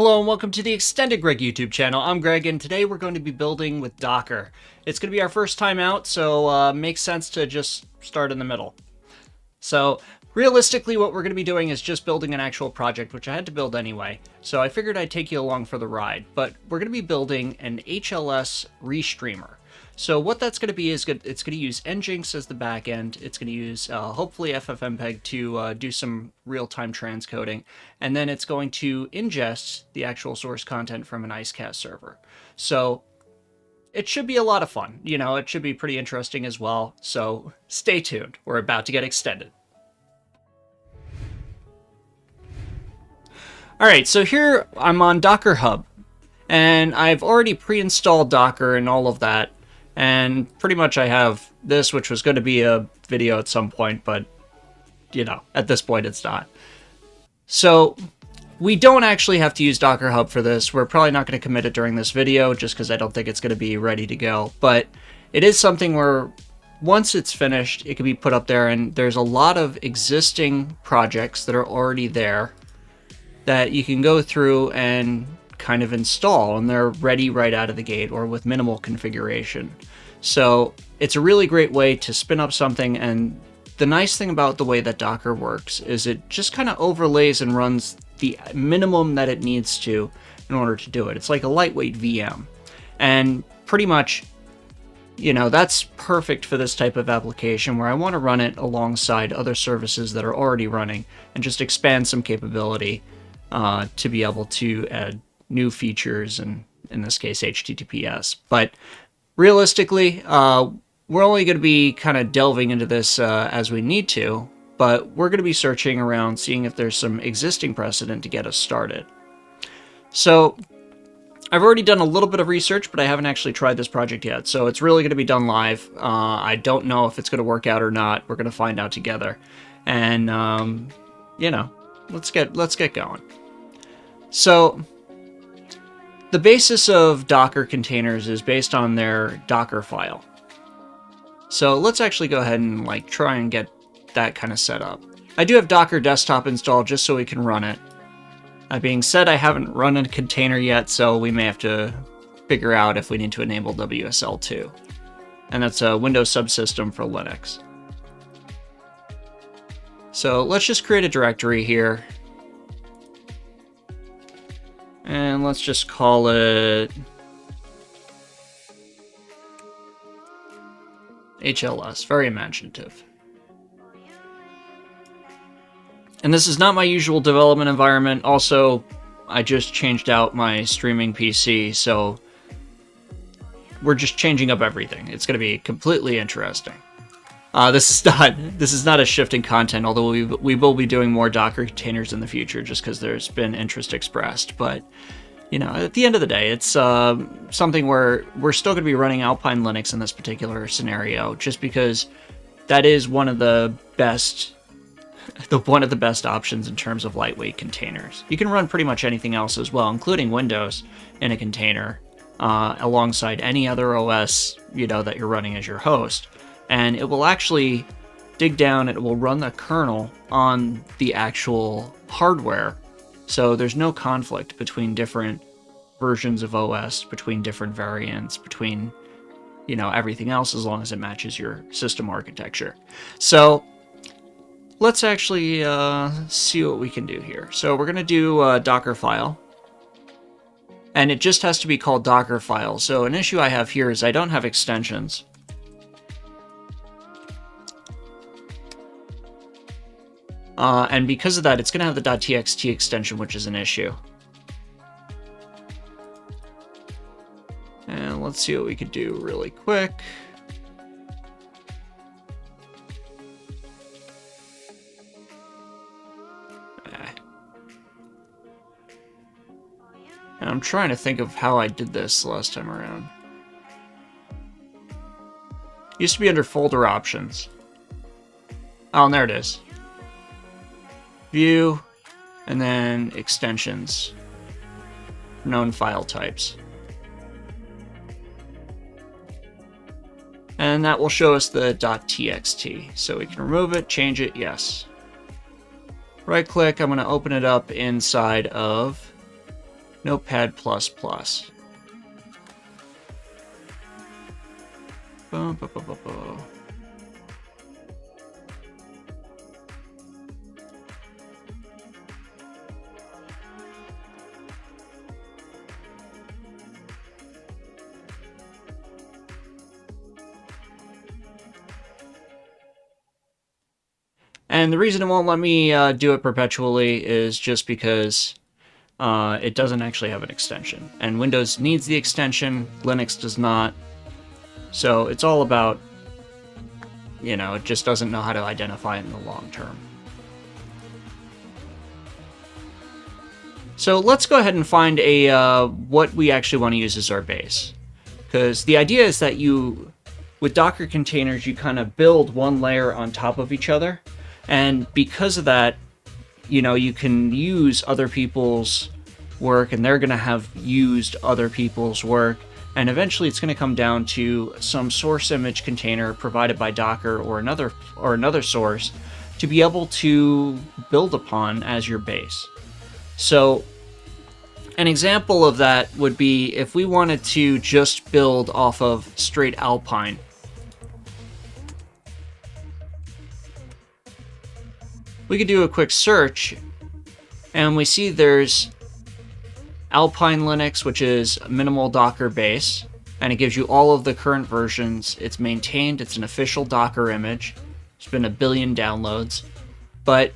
Hello and welcome to the Extended Greg YouTube channel. I'm Greg and today we're going to be building with Docker. It's going to be our first time out, so makes sense to just start in the middle. So realistically what we're going to be doing is just building an actual project, which I had to build anyway. So I figured I'd take you along for the ride, but we're going to be building an HLS Restreamer. So what that's going to be is it's going to use NGINX as the backend. It's going to use hopefully FFmpeg to do some real-time transcoding, and then it's going to ingest the actual source content from an IceCast server. So it should be a lot of fun. You know, it should be pretty interesting as well. So stay tuned. We're about to get extended. All right, so here I'm on Docker Hub, and I've already pre-installed Docker and all of that. And pretty much I have this, which was going to be a video at some point, but, you know, at this point it's not. So we don't actually have to use Docker Hub for this. We're probably not going to commit it during this video just because I don't think it's going to be ready to go. But it is something where once it's finished, it can be put up there, and there's a lot of existing projects that are already there that you can go through and kind of install, and they're ready right out of the gate or with minimal configuration. So it's a really great way to spin up something, and the nice thing about the way that Docker works is it just kind of overlays and runs the minimum that it needs to in order to do it. It's like a lightweight VM, and pretty much, you know, that's perfect for this type of application where I want to run it alongside other services that are already running and just expand some capability to be able to add new features, and in this case HTTPS. But realistically, we're only going to be kind of delving into this as we need to, but we're going to be searching around, seeing if there's some existing precedent to get us started. So I've already done a little bit of research, but I haven't actually tried this project yet, so it's really going to be done live. I don't know if it's going to work out or not. We're going to find out together, and you know, let's get going. So the basis of Docker containers is based on their Docker file. So let's actually go ahead and try and get that kind of set up. I do have Docker Desktop installed just so we can run it. That being said, I haven't run a container yet, so we may have to figure out if we need to enable WSL2. And that's a Windows subsystem for Linux. So let's just create a directory here. And let's just call it HLS, very imaginative. And this is not my usual development environment. Also, I just changed out my streaming PC, so we're just changing up everything. It's going to be completely interesting. This is not a shift in content, although we will be doing more Docker containers in the future just because there's been interest expressed. But, you know, at the end of the day, it's something where we're still going to be running Alpine Linux in this particular scenario, just because that is one of the best options in terms of lightweight containers. You can run pretty much anything else as well, including Windows, in a container alongside any other OS, you know, that you're running as your host. And it will actually dig down and it will run the kernel on the actual hardware. So there's no conflict between different versions of OS, between different variants, between, you know, everything else, as long as it matches your system architecture. So let's actually see what we can do here. So we're going to do a Docker file. And it just has to be called Docker file. So an issue I have here is I don't have extensions. And because of that, it's going to have the .txt extension, which is an issue. And let's see what we could do really quick. And I'm trying to think of how I did this last time around. It used to be under folder options. Oh, and there it is. View, and then extensions, known file types. And that will show us the .txt. So we can remove it, change it, yes. Right click, I'm going to open it up inside of Notepad++. And the reason it won't let me do it perpetually is just because it doesn't actually have an extension. And Windows needs the extension, Linux does not. So it's all about, you know, it just doesn't know how to identify it in the long term. So let's go ahead and find a what we actually want to use as our base. Because the idea is that with Docker containers, you kind of build one layer on top of each other. And because of that, you know, you can use other people's work, and they're going to have used other people's work. And eventually it's going to come down to some source image container provided by Docker or another source to be able to build upon as your base. So an example of that would be if we wanted to just build off of straight Alpine. We could do a quick search, and we see there's Alpine Linux, which is minimal Docker base, and it gives you all of the current versions. It's maintained, it's an official Docker image. It's been 1 billion downloads, but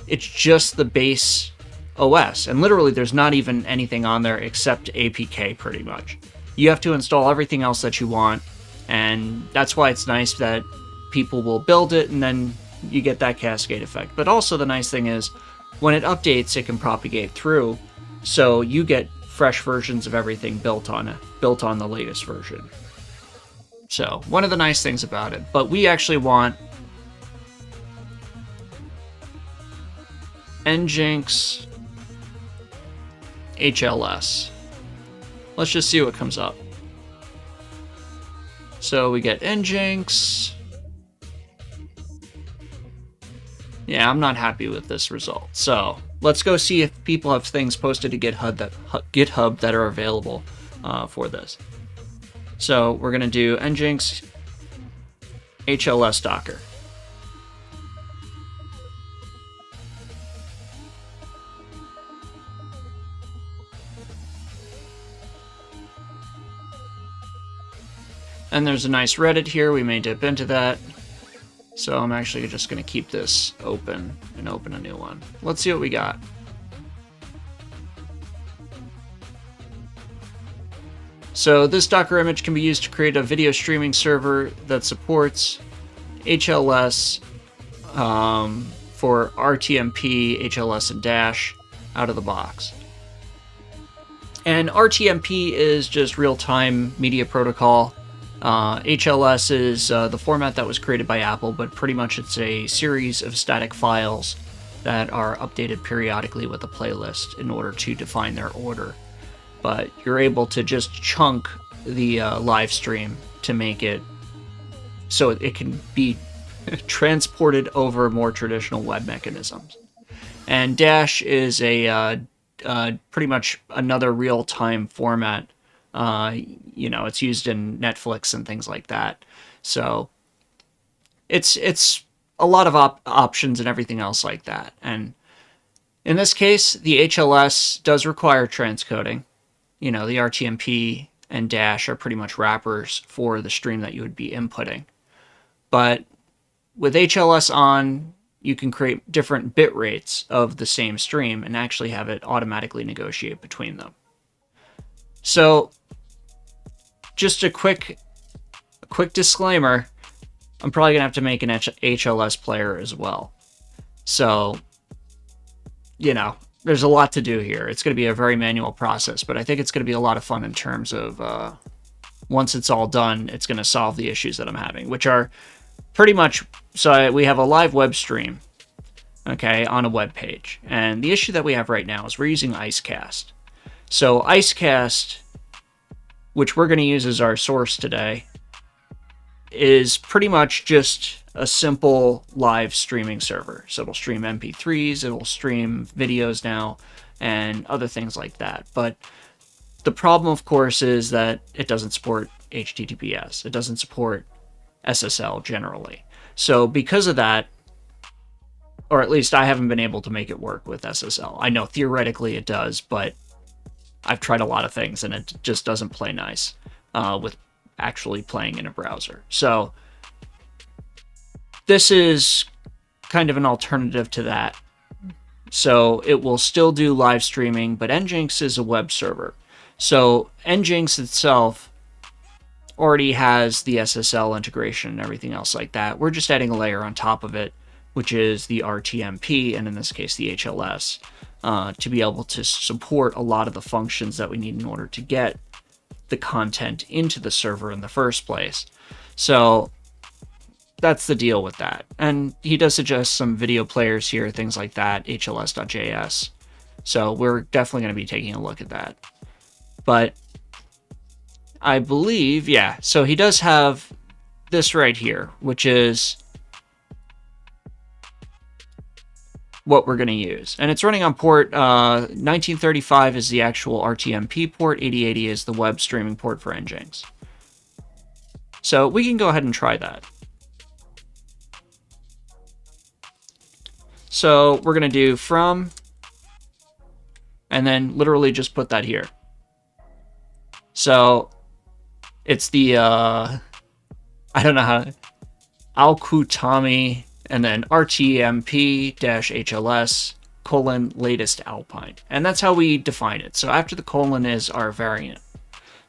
it's just the base OS, and literally there's not even anything on there except APK pretty much. You have to install everything else that you want, and that's why it's nice that people will build it and then you get that cascade effect. But also the nice thing is when it updates, it can propagate through, so you get fresh versions of everything built on the latest version. So one of the nice things about it. But we actually want NGINX HLS. Let's just see what comes up. So we get NGINX. Yeah, I'm not happy with this result. So let's go see if people have things posted to GitHub that are available for this. So we're going to do NGINX HLS Docker. And there's a nice Reddit here. We may dip into that. So I'm actually just going to keep this open and open a new one. Let's see what we got. So this Docker image can be used to create a video streaming server that supports HLS for RTMP, HLS, and Dash out of the box. And RTMP is just real-time media protocol. HLS is the format that was created by Apple, but pretty much it's a series of static files that are updated periodically with a playlist in order to define their order. But you're able to just chunk the live stream to make it so it can be transported over more traditional web mechanisms. And Dash is a pretty much another real-time format. You know, it's used in Netflix and things like that. So it's a lot of options and everything else like that. And in this case, the HLS does require transcoding. You know, the RTMP and Dash are pretty much wrappers for the stream that you would be inputting. But with HLS on, you can create different bit rates of the same stream and actually have it automatically negotiate between them. So just a quick disclaimer, I'm probably going to have to make an HLS player as well. So, you know, there's a lot to do here. It's going to be a very manual process, but I think it's going to be a lot of fun in terms of once it's all done, it's going to solve the issues that I'm having, which are pretty much, so we have a live web stream, okay, on a web page. And the issue that we have right now is we're using IceCast. So IceCast, which we're going to use as our source today, is pretty much just a simple live streaming server. So it'll stream MP3s, it'll stream videos now, and other things like that. But the problem, of course, is that it doesn't support HTTPS. It doesn't support SSL generally. So because of that, or at least I haven't been able to make it work with SSL. I know theoretically it does, but I've tried a lot of things and it just doesn't play nice with actually playing in a browser. So this is kind of an alternative to that. So it will still do live streaming, but NGINX is a web server. So NGINX itself already has the SSL integration and everything else like that. We're just adding a layer on top of it, which is the RTMP, and in this case the HLS, to be able to support a lot of the functions that we need in order to get the content into the server in the first place. So that's the deal with that. And he does suggest some video players here, things like that, HLS.js. So we're definitely going to be taking a look at that. But I believe, yeah, so he does have this right here, which is what we're going to use. And it's running on port 1935 is the actual RTMP port, 8080 is the web streaming port for NGINX. So we can go ahead and try that. So we're going to do from, and then literally just put that here. So it's the, I don't know how, Alkutami, and then RTMP-HLS, latest Alpine. And that's how we define it. So after the colon is our variant.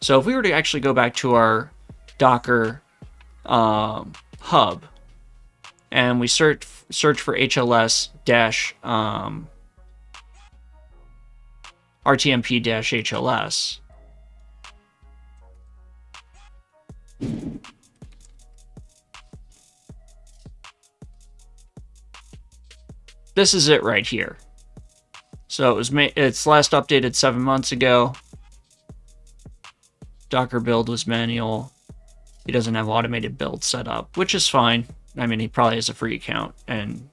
So if we were to actually go back to our Docker hub, and we search for HLS RTMP-HLS, this is it right here. So it's last updated 7 months ago. Docker build was manual. He doesn't have automated build set up, which is fine. I mean, he probably has a free account, and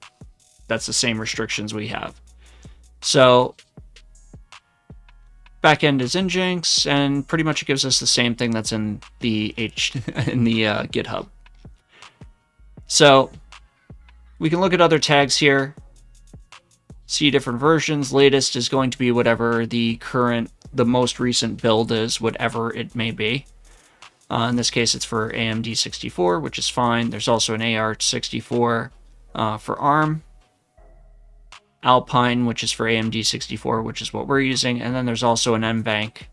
that's the same restrictions we have. So backend is NGINX, and pretty much it gives us the same thing that's in the GitHub. So we can look at other tags here, see different versions. Latest is going to be whatever the most recent build is, whatever it may be. In this case, it's for AMD 64, which is fine. There's also an AR64 for ARM. Alpine, which is for AMD 64, which is what we're using. And then there's also an MBank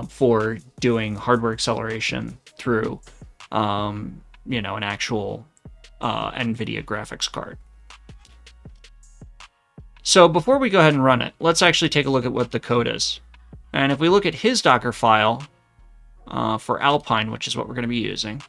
for doing hardware acceleration through, an actual NVIDIA graphics card. So before we go ahead and run it, let's actually take a look at what the code is. And if we look at his Docker file for Alpine, which is what we're going to be using,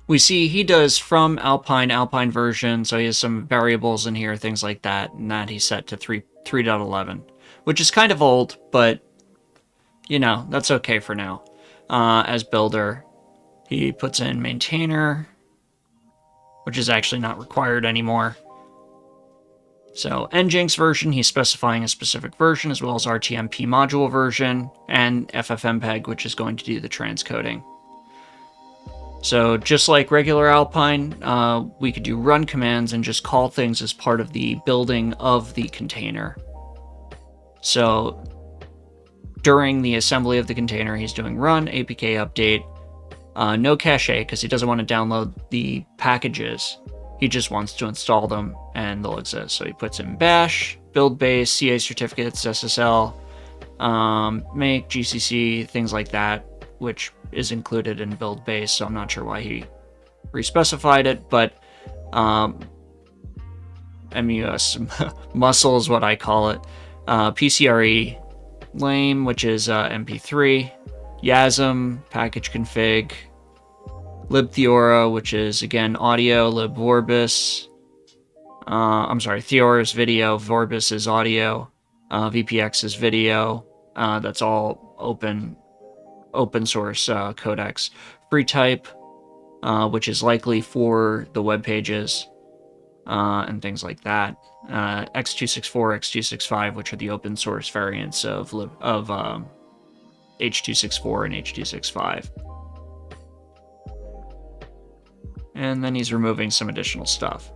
we see he does from Alpine version, so he has some variables in here, things like that, and that he's set to 3.11, which is kind of old, but, that's okay for now. As builder, he puts in maintainer, which is actually not required anymore. So NGINX version, he's specifying a specific version, as well as RTMP module version, and FFmpeg, which is going to do the transcoding. So just like regular Alpine, we could do run commands and just call things as part of the building of the container. So during the assembly of the container, he's doing run, APK update, no cache, because he doesn't want to download the packages. He just wants to install them, and they'll exist. So he puts in bash, build base, CA certificates, SSL, make, GCC, things like that, which is included in build base, so I'm not sure why he respecified it, but MUS, muscle is what I call it, PCRE, lame, which is MP3, YASM, package config, libtheora, which is, again, audio, libvorbis, Theora is video, Vorbis is audio, VPX is video, That's all open source codecs. FreeType, which is likely for the web pages and things like that. X264, X265, which are the open source variants of H264 and H265. And then he's removing some additional stuff.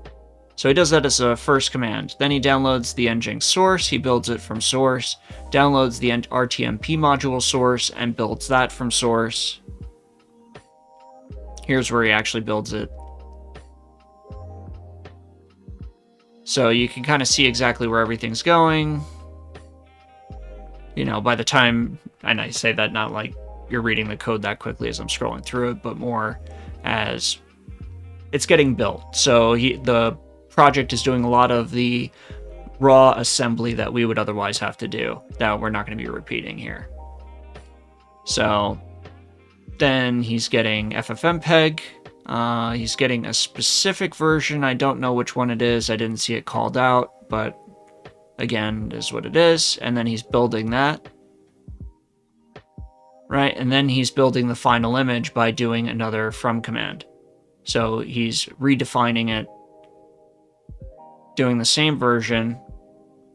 So he does that as a first command. Then he downloads the NGINX source, he builds it from source, downloads the RTMP module source, and builds that from source. Here's where he actually builds it. So you can kind of see exactly where everything's going. You know, by the time, and I say that not like you're reading the code that quickly as I'm scrolling through it, but more as it's getting built. So the project is doing a lot of the raw assembly that we would otherwise have to do that we're not going to be repeating here. So then he's getting FFmpeg. He's getting a specific version. I don't know which one it is. I didn't see it called out, but again, it is what it is. And then he's building that. Right, and then he's building the final image by doing another from command. So he's redefining it, doing the same version,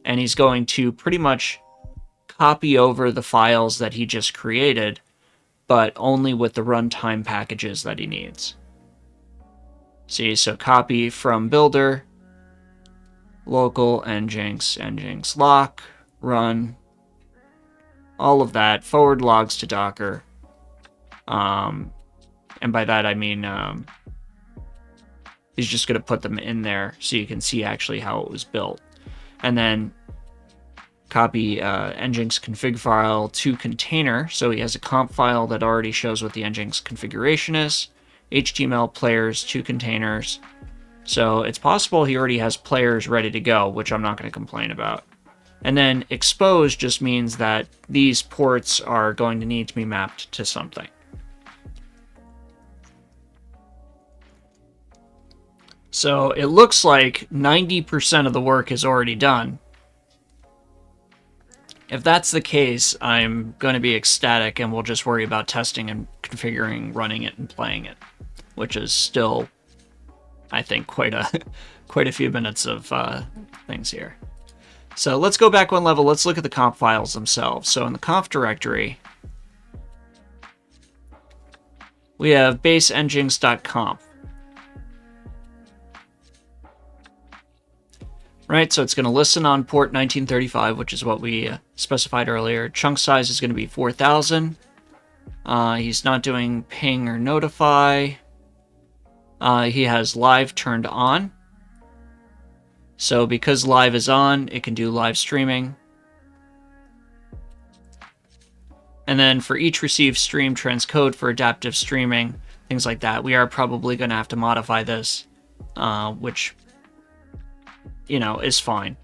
and he's going to pretty much copy over the files that he just created, but only with the runtime packages that he needs. See, so copy from builder, local NGINX lock, run, all of that, forward logs to Docker. And by that I mean he's just going to put them in there so you can see actually how it was built. And then copy NGINX config file to container. So he has a comp file that already shows what the NGINX configuration is. HTML players to containers. So it's possible he already has players ready to go, which I'm not going to complain about. And then expose just means that these ports are going to need to be mapped to something. So it looks like 90% of the work is already done. If that's the case, I'm going to be ecstatic and we'll just worry about testing and configuring, running it, and playing it, which is still, I think, quite a few minutes of things here. So let's go back one level. Let's look at the conf files themselves. So in the conf directory, we have base nginx.conf. Right, so it's going to listen on port 1935, which is what we specified earlier. Chunk size is going to be 4,000. He's not doing ping or notify. He has live turned on. So because live is on, it can do live streaming. And then for each received stream transcode for adaptive streaming, things like that, we are probably going to have to modify this, which, you know, is fine.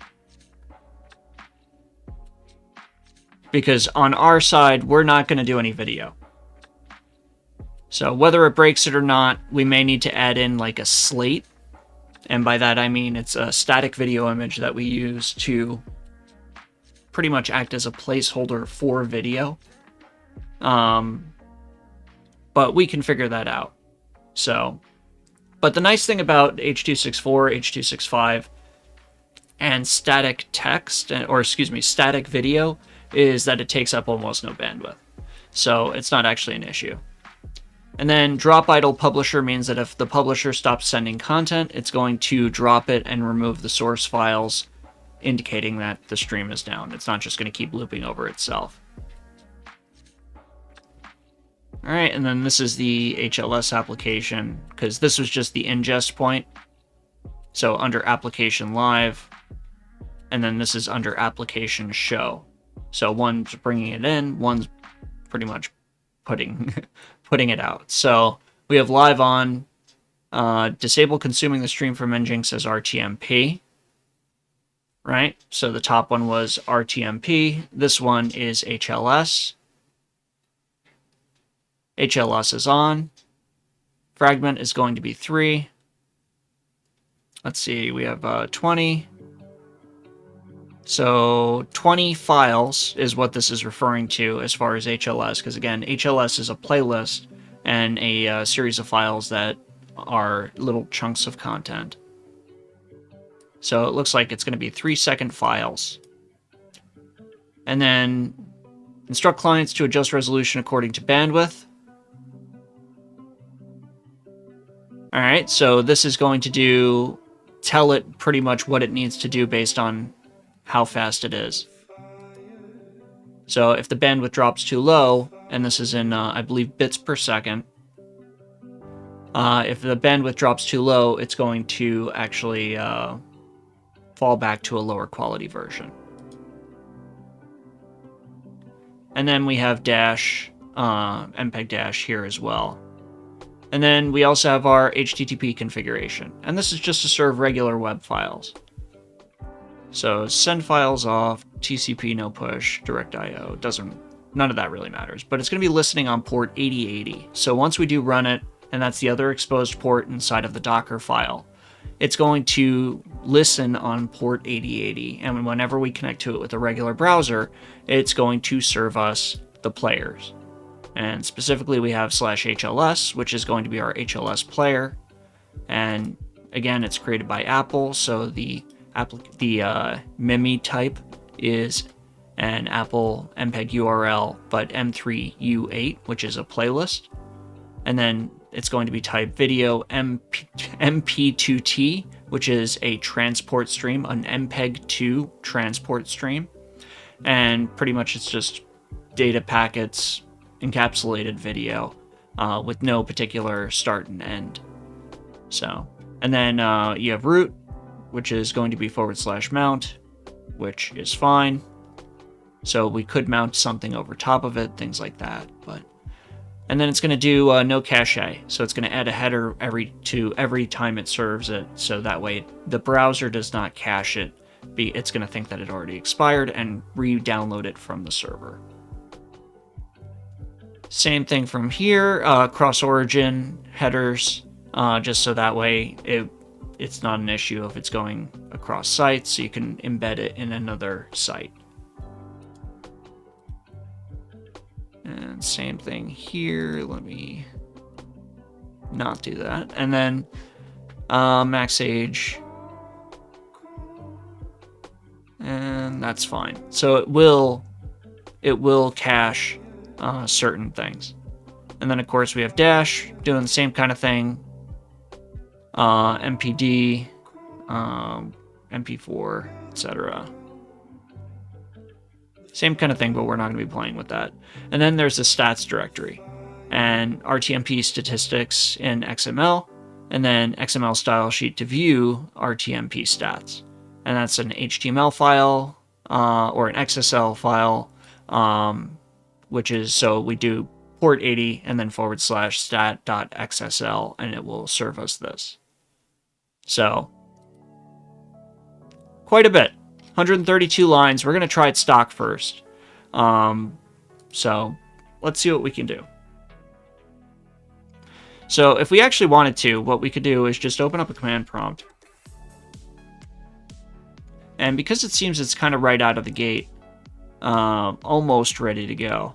Because on our side, we're not going to do any video. So whether it breaks it or not, we may need to add in like a slate. And by that I mean it's a static video image that we use to pretty much act as a placeholder for video. But we can figure that out. So, but the nice thing about H.264, H.265, and static text, or excuse me, static video, is that it takes up almost no bandwidth. So it's not actually an issue. And then drop idle publisher means that if the publisher stops sending content, it's going to drop it and remove the source files, indicating that the stream is down. It's not just going to keep looping over itself. All right, and then this is the HLS application, because this was just the ingest point. So under application live, and then this is under application show. So one's bringing it in, one's pretty much putting it out. So we have live on, disable consuming the stream from NGINX as RTMP, right? So the top one was RTMP. This one is HLS. HLS is on. Fragment is going to be 3. Let's see, we have 20. So 20 files is what this is referring to as far as HLS, because again, HLS is a playlist and a series of files that are little chunks of content. So it looks like it's going to be 3-second files. And then instruct clients to adjust resolution according to bandwidth. All right, so this is going to tell it pretty much what it needs to do based on how fast it is. So if the bandwidth drops too low, and this is in, I believe, bits per second, if the bandwidth drops too low, it's going to actually fall back to a lower quality version. And then we have dash, MPEG dash here as well. And then we also have our HTTP configuration. And this is just to serve regular web files. So send files off, TCP no push, direct IO, none of that really matters. But it's going to be listening on port 8080. So once we do run it, and that's the other exposed port inside of the Docker file, it's going to listen on port 8080. And whenever we connect to it with a regular browser, it's going to serve us the players. And specifically we have /HLS, which is going to be our HLS player. And again, it's created by Apple, so the MIMI type is an Apple MPEG URL, but M3U8, which is a playlist. And then it's going to be type video MP2T, which is a transport stream, an MPEG-2 transport stream. And pretty much it's just data packets, encapsulated video, with no particular start and end. So, and then you have root, which is going to be /mount, which is fine. So we could mount something over top of it, things like that. And then it's going to do no cache. So it's going to add a header every time it serves it. So that way the browser does not cache it. It's going to think that it already expired and re-download it from the server. Same thing from here, cross-origin headers, just so that way it's not an issue if it's going across sites, so you can embed it in another site. And same thing here, let me not do that. And then max age, and that's fine. So it will cache certain things. And then of course we have dash doing the same kind of thing, MPD, MP4, etc. Same kind of thing, but we're not going to be playing with that. And then there's the stats directory and RTMP statistics in XML, and then XML style sheet to view RTMP stats. And that's an HTML file or an XSL file, which is, so we do port 80 and then /stat.xsl, and it will serve us this. So quite a bit. 132 lines. We're going to try it stock first. So let's see what we can do. So if we actually wanted to, what we could do is just open up a command prompt. And because it seems it's kind of right out of the gate, almost ready to go,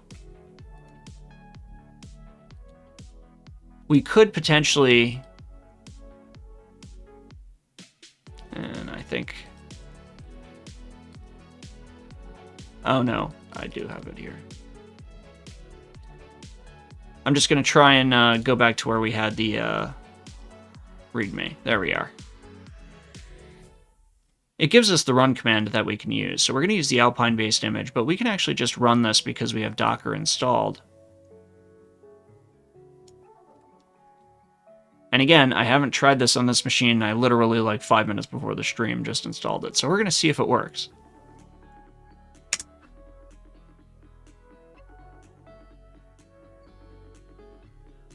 we could potentially, and I think, oh no, I do have it here. I'm just going to try and go back to where we had the README. There we are. It gives us the run command that we can use. So we're going to use the Alpine-based image, but we can actually just run this because we have Docker installed. And again, I haven't tried this on this machine. I literally, like 5 minutes before the stream, just installed it. So we're going to see if it works.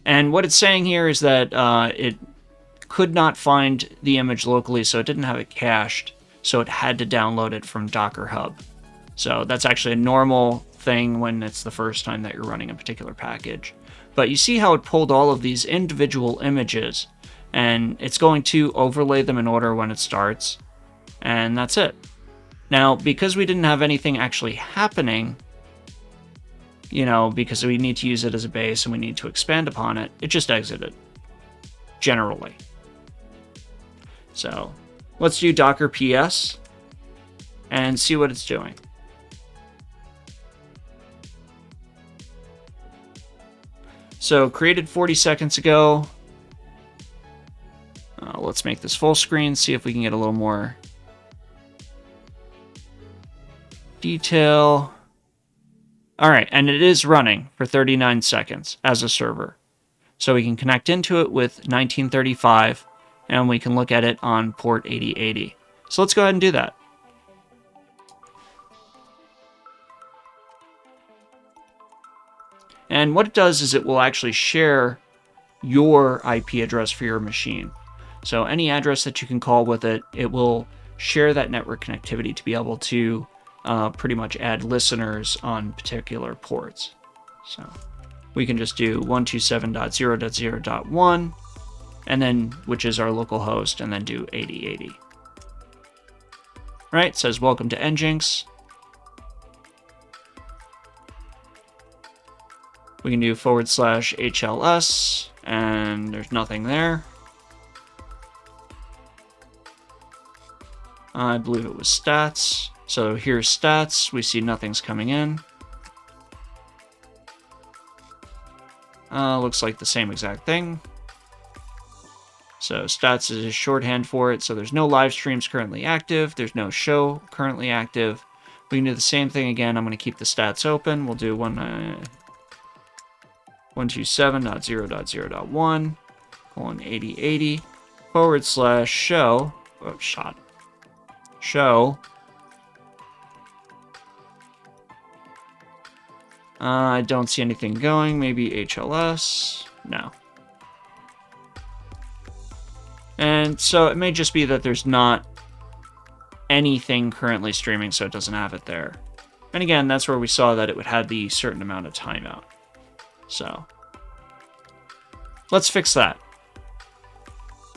And what it's saying here is that it could not find the image locally, so it didn't have it cached, so it had to download it from Docker Hub. So that's actually a normal thing when it's the first time that you're running a particular package. But you see how it pulled all of these individual images, and it's going to overlay them in order when it starts, and that's it. Now, because we didn't have anything actually happening, you know, because we need to use it as a base and we need to expand upon it, it just exited, generally. So let's do Docker PS and see what it's doing. So created 40 seconds ago. Let's make this full screen, see if we can get a little more detail. All right, and it is running for 39 seconds as a server. So we can connect into it with 1935, and we can look at it on port 8080. So let's go ahead and do that. And what it does is it will actually share your IP address for your machine. So any address that you can call with it, it will share that network connectivity to be able to pretty much add listeners on particular ports. So we can just do 127.0.0.1, and then, which is our local host, and then do 8080. Right, it says welcome to NGINX. We can do /HLS, and there's nothing there. I believe it was stats. So here's stats. We see nothing's coming in. Looks like the same exact thing. So stats is shorthand for it. So there's no live streams currently active. There's no show currently active. We can do the same thing again. I'm going to keep the stats open. We'll do 127.0.0.1 :8080 /show. Oh, show. I don't see anything going. Maybe HLS. No. And so it may just be that there's not anything currently streaming, so it doesn't have it there. And again, that's where we saw that it would have the certain amount of timeout. So let's fix that.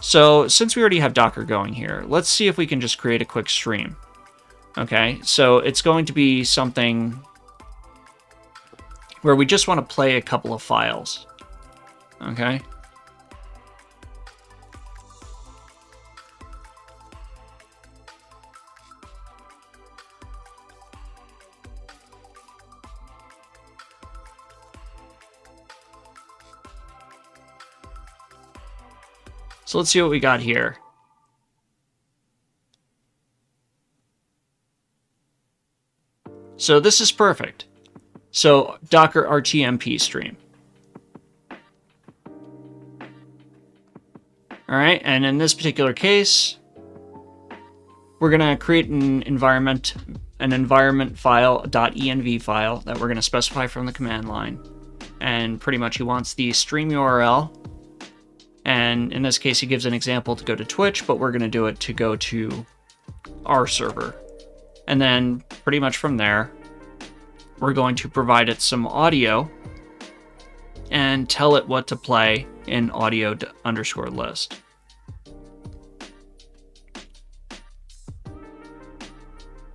So since we already have Docker going here, let's see if we can just create a quick stream. Okay, so it's going to be something where we just want to play a couple of files. Okay. So let's see what we got here. So this is perfect. So Docker RTMP stream. All right, and in this particular case, we're gonna create an environment file, .env file that we're gonna specify from the command line. And pretty much he wants the stream URL. And in this case, he gives an example to go to Twitch, but we're going to do it to go to our server. And then pretty much from there, we're going to provide it some audio and tell it what to play in audio_list.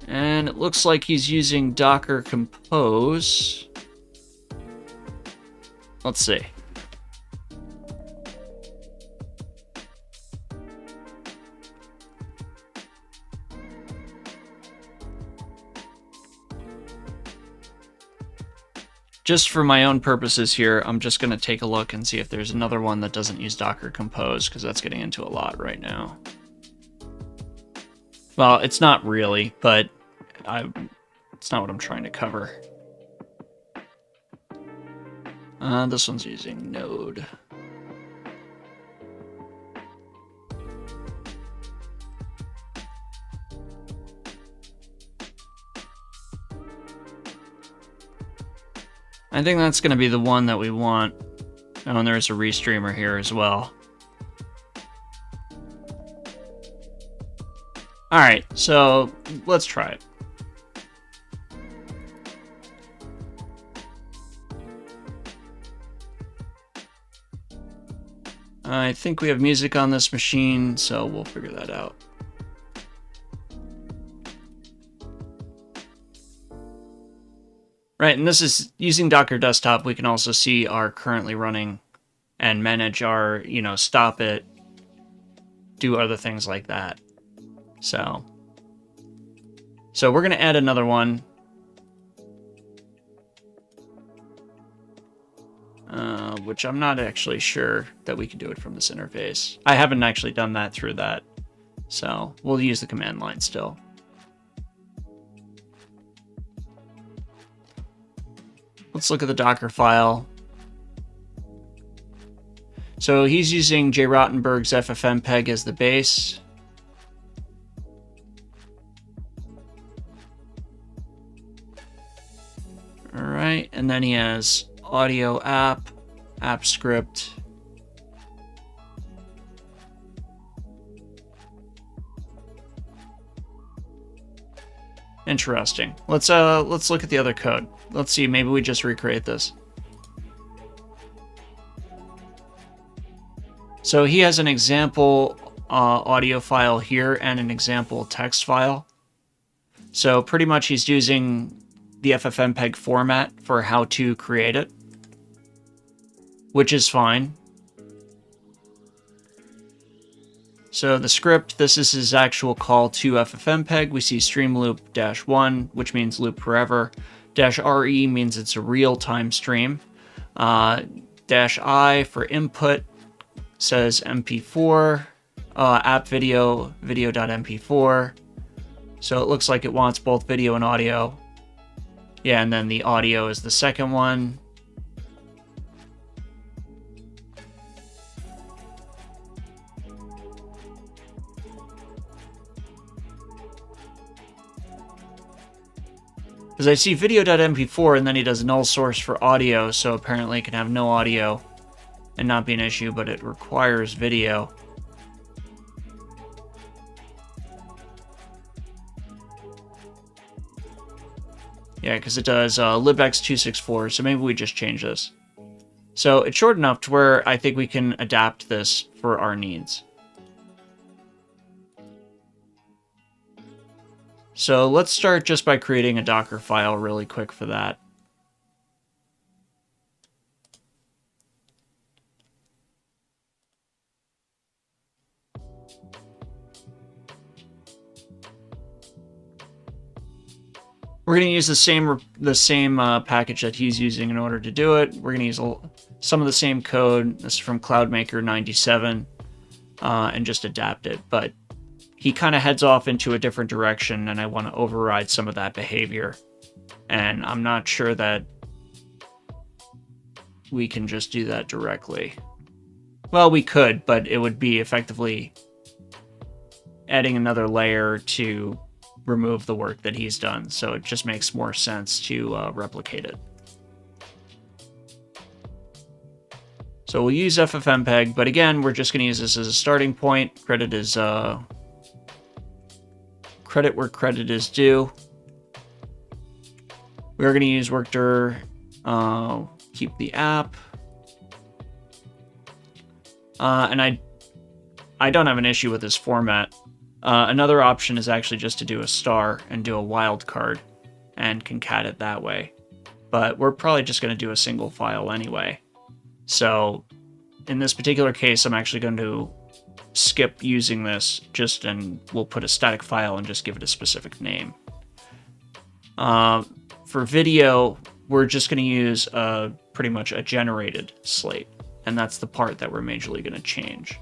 And it looks like he's using Docker Compose. Let's see. Just for my own purposes here, I'm just going to take a look and see if there's another one that doesn't use Docker Compose, because that's getting into a lot right now. Well, it's not really, but it's not what I'm trying to cover. This one's using Node. I think that's going to be the one that we want. Oh, and there's a Restreamer here as well. Alright, so let's try it. I think we have music on this machine, so we'll figure that out. Right, and this is using Docker Desktop. We can also see our currently running and manage our, stop it, do other things like that. So we're going to add another one. Which I'm not actually sure that we can do it from this interface. I haven't actually done that through that. So we'll use the command line still. Let's look at the Docker file. So he's using J. Rottenberg's FFmpeg as the base. All right, and then he has audio app script. Interesting. Let's look at the other code. Let's see, maybe we just recreate this. So he has an example audio file here and an example text file. So pretty much he's using the FFmpeg format for how to create it, which is fine. So the script, this is his actual call to FFmpeg. We see stream loop -1, which means loop forever. -RE means it's a real-time stream. -I for input says MP4, app video, video.mp4. So it looks like it wants both video and audio. Yeah, and then the audio is the second one. Because I see video.mp4 and then he does null source for audio, so apparently it can have no audio and not be an issue, but it requires video. Yeah, because it does libx264, so maybe we just change this. So it's short enough to where I think we can adapt this for our needs. So let's start just by creating a Docker file really quick for that. We're going to use the same package that he's using in order to do it. We're going to use some of the same code. This is from CloudMaker 97 and just adapt it. But he kind of heads off into a different direction, and I want to override some of that behavior. And I'm not sure that we can just do that directly. Well, we could, but it would be effectively adding another layer to remove the work that he's done. So it just makes more sense to replicate it. So we'll use FFmpeg, but again, we're just going to use this as a starting point. Credit where credit is due. We're going to use workdir, keep the app. And I don't have an issue with this format. Another option is actually just to do a star and do a wildcard and concat it that way. But we're probably just going to do a single file anyway. So in this particular case, I'm actually going to skip using this and we'll put a static file and just give it a specific name. For video, we're just going to use pretty much a generated slate. And that's the part that we're majorly going to change.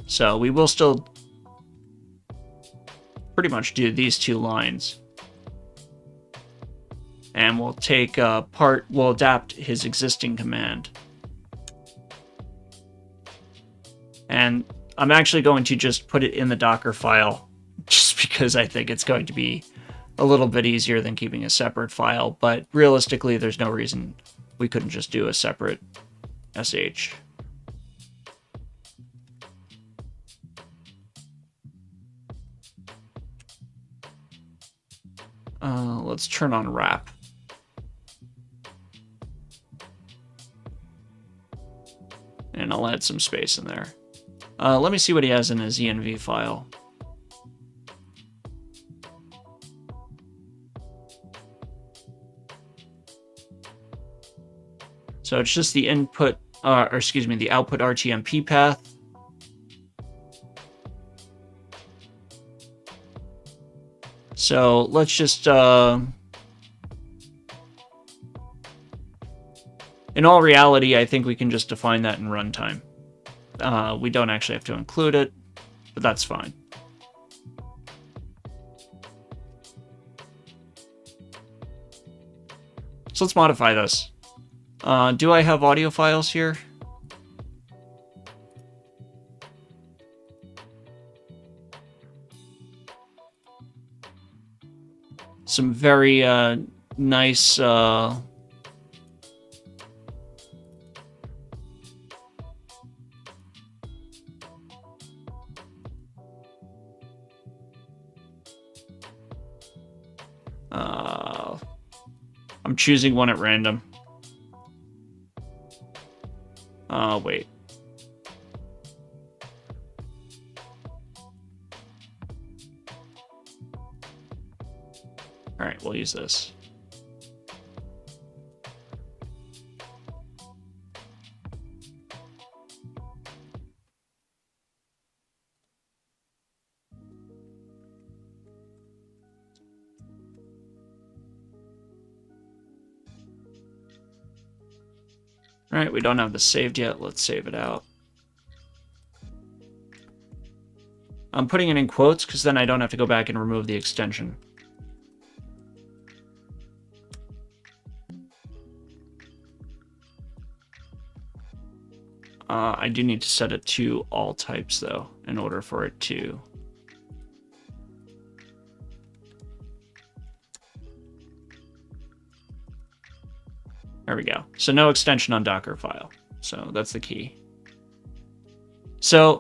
So we will still pretty much do these two lines. And we'll take we'll adapt his existing command. And I'm actually going to just put it in the Docker file just because I think it's going to be a little bit easier than keeping a separate file. But realistically, there's no reason we couldn't just do a separate sh. Let's turn on wrap. And I'll add some space in there. Let me see what he has in his env file. So it's just the input, or excuse me, the output RTMP path. So let's just, in all reality, I think we can just define that in runtime. We don't actually have to include it, but that's fine. So let's modify this. Do I have audio files here? Some very nice I'm choosing one at random. Wait. All right, we'll use this. All right, we don't have this saved yet. Let's save it out. I'm putting it in quotes because then I don't have to go back and remove the extension. I do need to set it to all types, though, in order for it to... There we go. So no extension on Docker file. So that's the key. So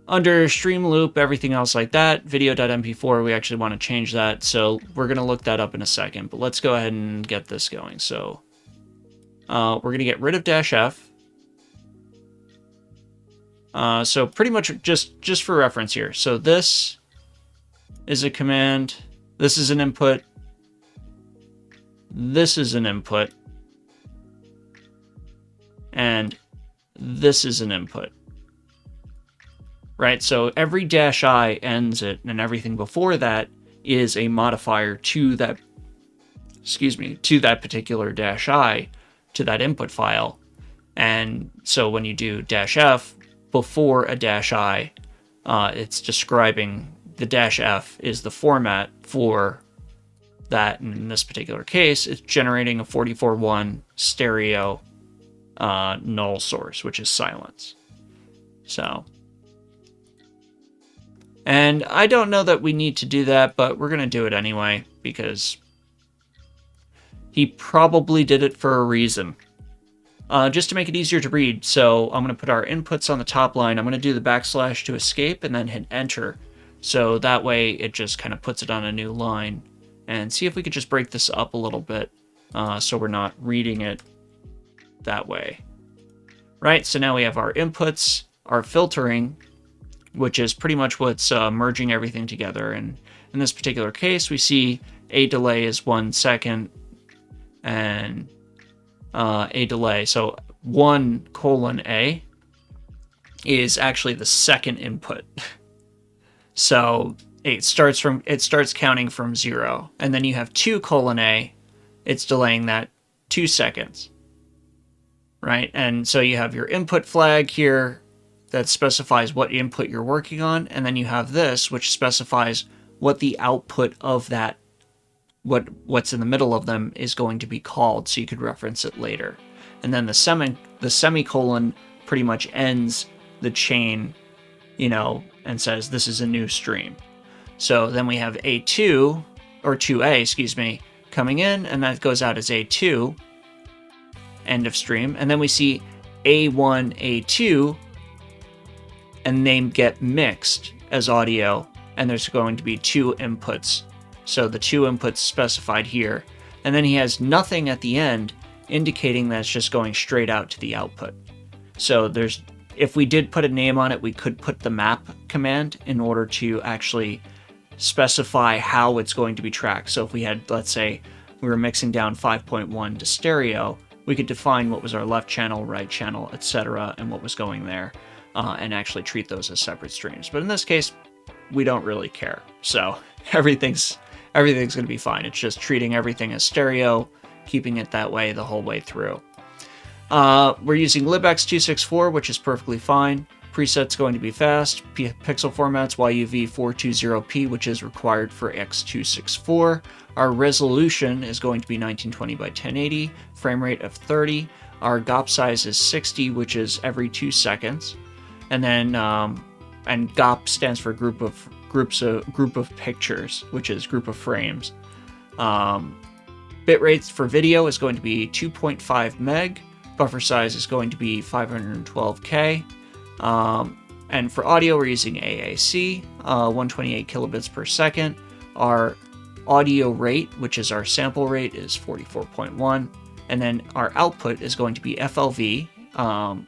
under stream loop, everything else like that, video.mp4, we actually want to change that. So we're going to look that up in a second, but let's go ahead and get this going. So we're going to get rid of -f. So pretty much just for reference here. So this is a command. This is an input. This is an input. And this is an input. Right? So every -i ends it, and everything before that is a modifier to that, to that particular -i, to that input file. And so when you do -f before a -i, it's describing the -f is the format for that. And in this particular case, it's generating a 44.1 stereo null source, which is silence. So, and I don't know that we need to do that, but we're going to do it anyway, because he probably did it for a reason. Just to make it easier to read, so I'm going to put our inputs on the top line. I'm going to do the / to escape and then hit enter. So that way it just kind of puts it on a new line. And see if we could just break this up a little bit so we're not reading it that way. Right, so now we have our inputs, our filtering, which is pretty much what's merging everything together. And in this particular case, we see a delay is 1 second and a delay. So 1:A is actually the second input. So it starts counting from 0, and then you have 2:A. It's delaying that 2 seconds, right? And so you have your input flag here that specifies what input you're working on, and then you have this, which specifies what the output of that, what's in the middle of them, is going to be called, so you could reference it later. And then the semicolon pretty much ends the chain, and says this is a new stream. So then we have A2, or 2A, coming in, and that goes out as A2, end of stream. And then we see A1, A2, and they get mixed as audio, and there's going to be 2 inputs. So the 2 inputs specified here. And then he has nothing at the end, indicating that it's just going straight out to the output. So if we did put a name on it, we could put the map command in order to actually specify how it's going to be tracked. So if we had, let's say, we were mixing down 5.1 to stereo, we could define what was our left channel, right channel, etc., and what was going there, and actually treat those as separate streams. But in this case, we don't really care. So everything's going to be fine. It's just treating everything as stereo, keeping it that way the whole way through. We're using libx264, which is perfectly fine. Preset's going to be fast. Pixel format's YUV420p, which is required for X264. Our resolution is going to be 1920 by 1080, frame rate of 30. Our GOP size is 60, which is every 2 seconds. And then, and GOP stands for group of pictures, which is group of frames. Bit rates for video is going to be 2.5 meg. Buffer size is going to be 512K. And for audio, we're using AAC, 128 kilobits per second. Our audio rate, which is our sample rate, is 44.1. And then our output is going to be FLV, and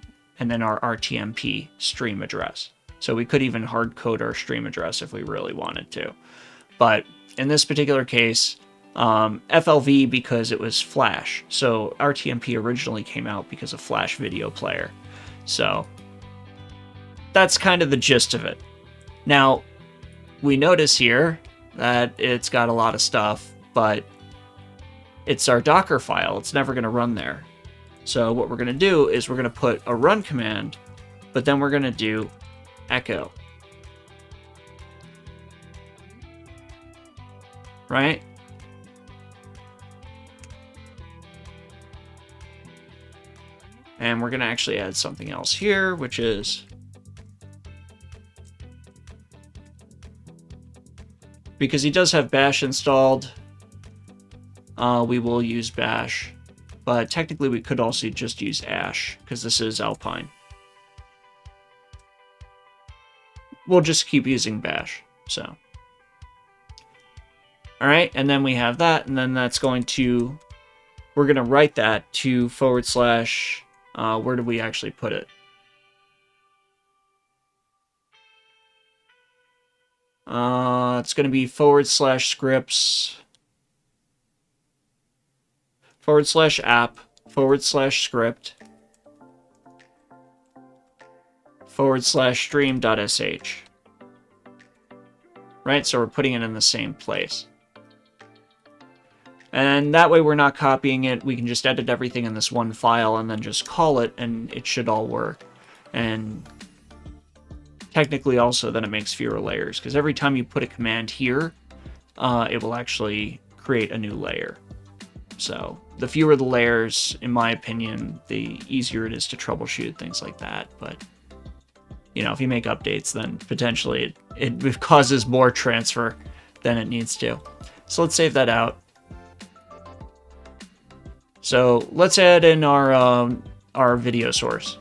then our RTMP stream address. So we could even hard code our stream address if we really wanted to. But in this particular case, FLV because it was Flash. So RTMP originally came out because of Flash video player. So that's kind of the gist of it. Now, we notice here that it's got a lot of stuff, but it's our Docker file. It's never going to run there. So what we're going to do is we're going to put a run command, but then we're going to do echo. Right? And we're going to actually add something else here, which is because he does have bash installed, we will use bash, but technically we could also just use ash because this is Alpine. We'll just keep using bash. So, all right, and then we have that, and then that's going to, we're going to write that to / where did we actually put it? It's going to be / scripts / app / script / stream.sh. Right, so we're putting it in the same place. And that way we're not copying it. We can just edit everything in this one file and then just call it, and it should all work. And technically also then it makes fewer layers, because every time you put a command here, it will actually create a new layer. So the fewer the layers, in my opinion, the easier it is to troubleshoot things like that. But, you know, if you make updates, then potentially it causes more transfer than it needs to. So let's save that out. So let's add in our video source.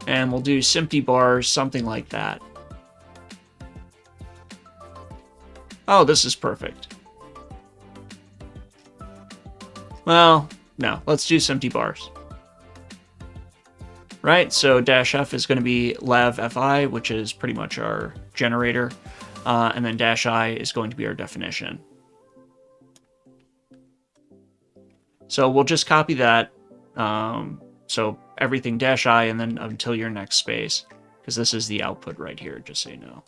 And we'll do SMPTE bars, something like that. Oh, this is perfect. Well, no, let's do SMPTE bars. Right, so -f is going to be lav-fi, which is pretty much our generator, and then -i is going to be our definition. So we'll just copy that, so everything -i and then until your next space, because this is the output right here, just so you know.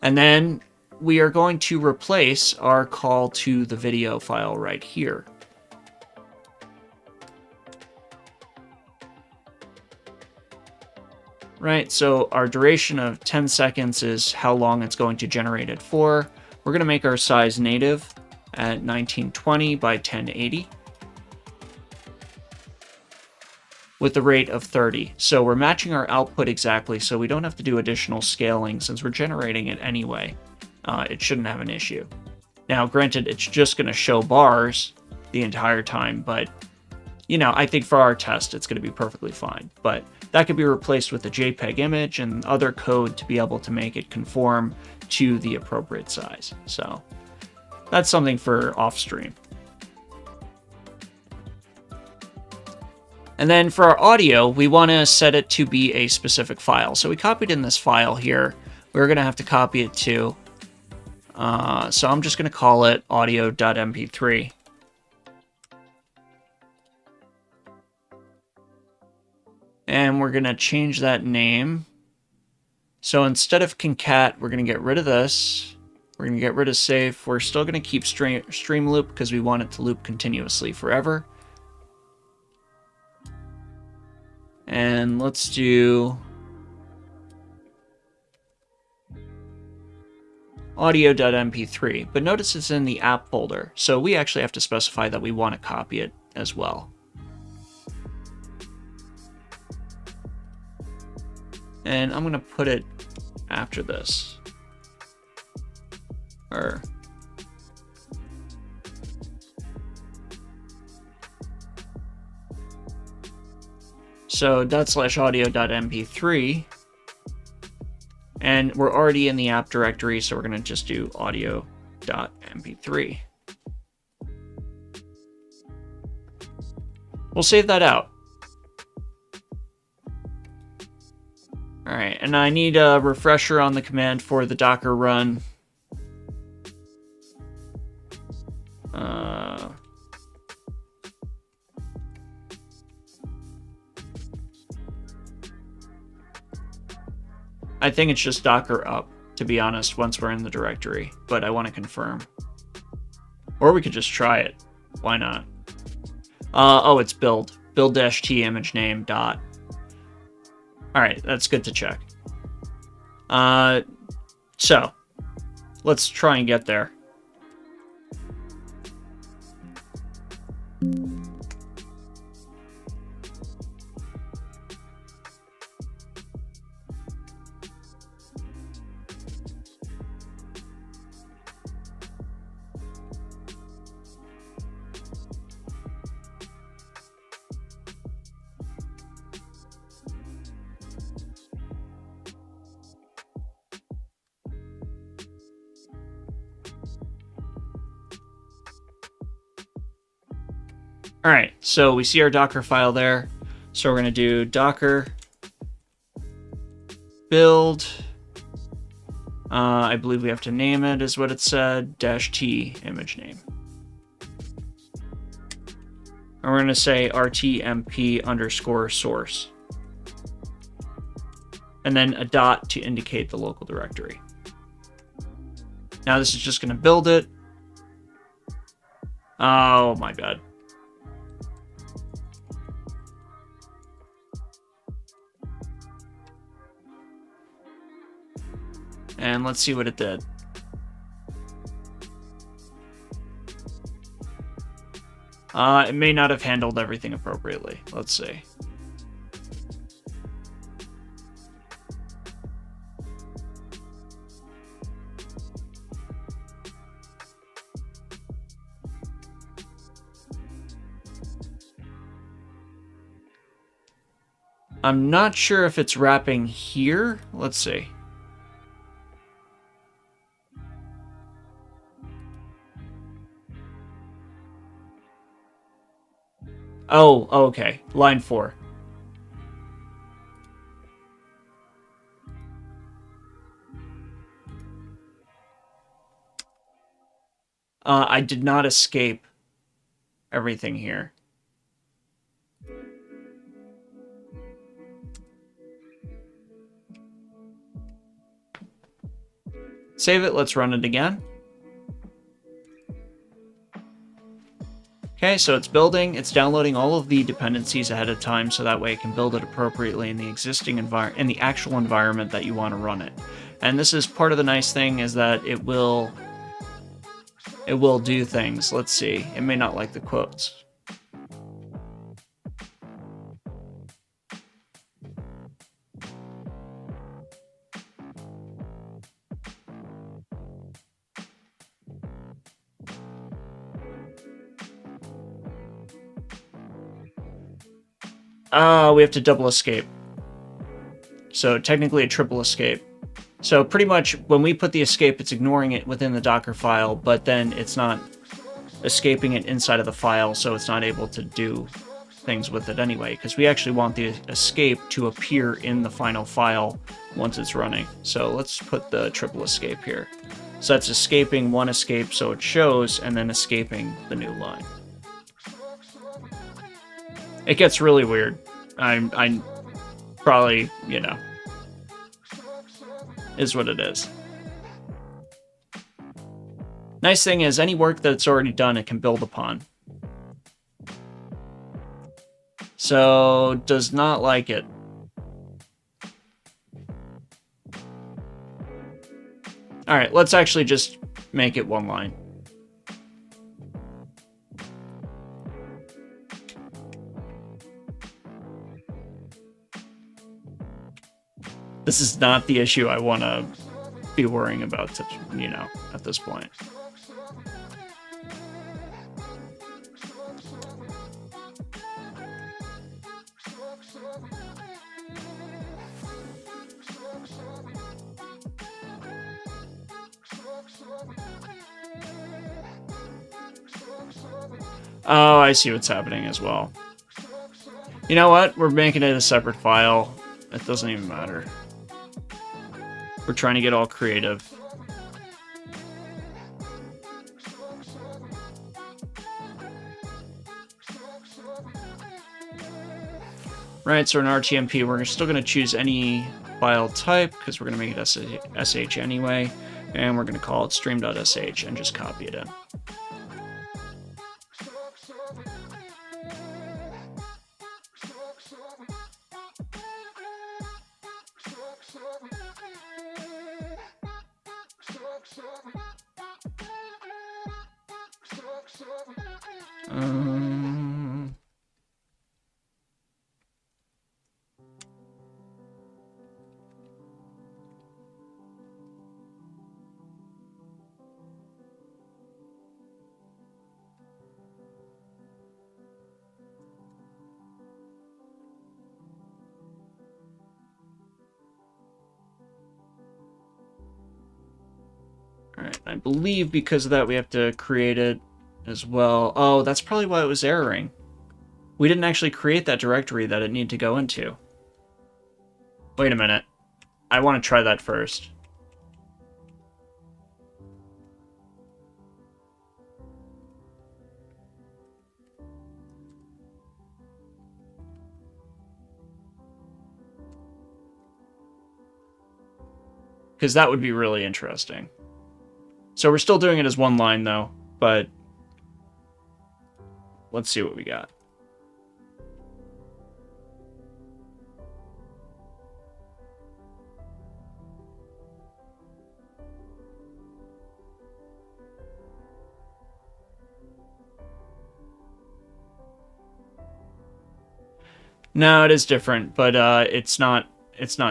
And then we are going to replace our call to the video file right here. Right, so our duration of 10 seconds is how long it's going to generate it for. We're going to make our size native at 1920 by 1080 with the rate of 30. So we're matching our output exactly, so we don't have to do additional scaling since we're generating it anyway. It shouldn't have an issue. Now, granted, it's just going to show bars the entire time, but you know, I think for our test, it's going to be perfectly fine. But that could be replaced with a JPEG image and other code to be able to make it conform to the appropriate size. So that's something for off-stream. And then for our audio, we want to set it to be a specific file. So we copied in this file here, we're going to have to copy it too. So I'm just going to call it audio.mp3. And we're going to change that name. So instead of concat, we're going to get rid of this. We're going to get rid of safe. We're still going to keep stream loop because we want it to loop continuously forever. And let's do audio.mp3. But notice it's in the app folder. So we actually have to specify that we want to copy it as well. And I'm going to put it after this. Or so ./audio.mp3, and we're already in the app directory, so we're going to just do audio.mp3. We'll save that out. All right, and I need a refresher on the command for the Docker run. I think it's just Docker up, to be honest, once we're in the directory, but I want to confirm. Or we could just try it. Why not? Oh, it's build. Build-t image name dot. All right, that's good to check. So let's try and get there. All right, so we see our Docker file there. So we're going to do Docker build. I believe we have to name it, is what it said, -t image name. And we're going to say rtmp_source. And then a dot to indicate the local directory. Now this is just going to build it. Oh, my bad. And let's see what it did. It may not have handled everything appropriately. Let's see. I'm not sure if it's wrapping here. Let's see. Oh, okay. Line 4. I did not escape everything here. Save it. Let's run it again. Okay, so it's building, it's downloading all of the dependencies ahead of time, so that way it can build it appropriately in the existing environment, in the actual environment that you want to run it. And this is part of the nice thing, is that it will do things. Let's see. It may not like the quotes. We have to double escape. So technically a triple escape. So pretty much when we put the escape, it's ignoring it within the Docker file, but then it's not escaping it inside of the file, so it's not able to do things with it anyway, because we actually want the escape to appear in the final file once it's running. So let's put the triple escape here. So that's escaping one escape so it shows, and then escaping the new line. It gets really weird. I probably, you know, is what it is. Nice thing is, any work that's already done, it can build upon. So, does not like it. Alright, let's actually just make it one line. This is not the issue I want to be worrying about, you know, at this point. Oh, I see what's happening as well. You know what? We're making it a separate file. It doesn't even matter. We're trying to get all creative. Right, so in RTMP, we're still going to choose any file type, because we're going to make it sh anyway, and we're going to call it stream.sh and just copy it in. Alright, I believe because of that we have to create it as well. Oh, that's probably why it was erroring. We didn't actually create that directory that it needed to go into. Wait a minute. I want to try that first. Because that would be really interesting. So we're still doing it as one line, though, but let's see what we got. No, it is different, but it's not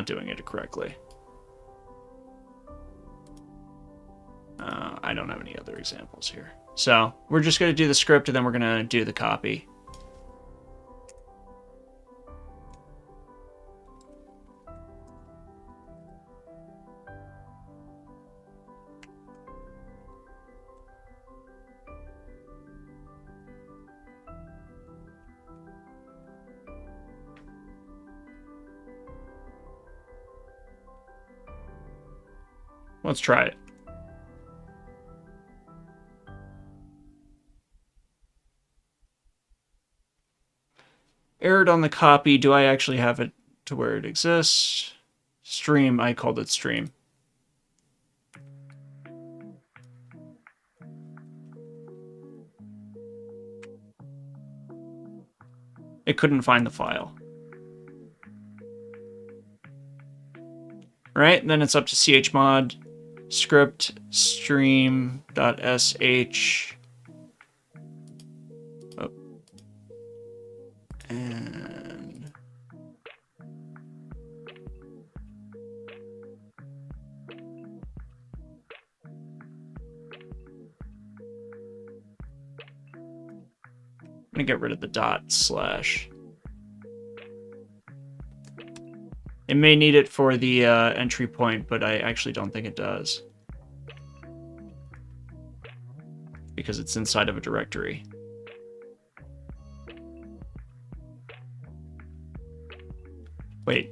doing it correctly. I don't have any other examples here. So we're just going to do the script, and then we're going to do the copy. Let's try it. Errored on the copy. Do I actually have it to where it exists? Stream. I called it stream. It couldn't find the file. Right, then it's up to chmod script stream.sh. Oh. And I'm gonna get rid of the /. It may need it for the entry point, but I actually don't think it does. Because it's inside of a directory. Wait.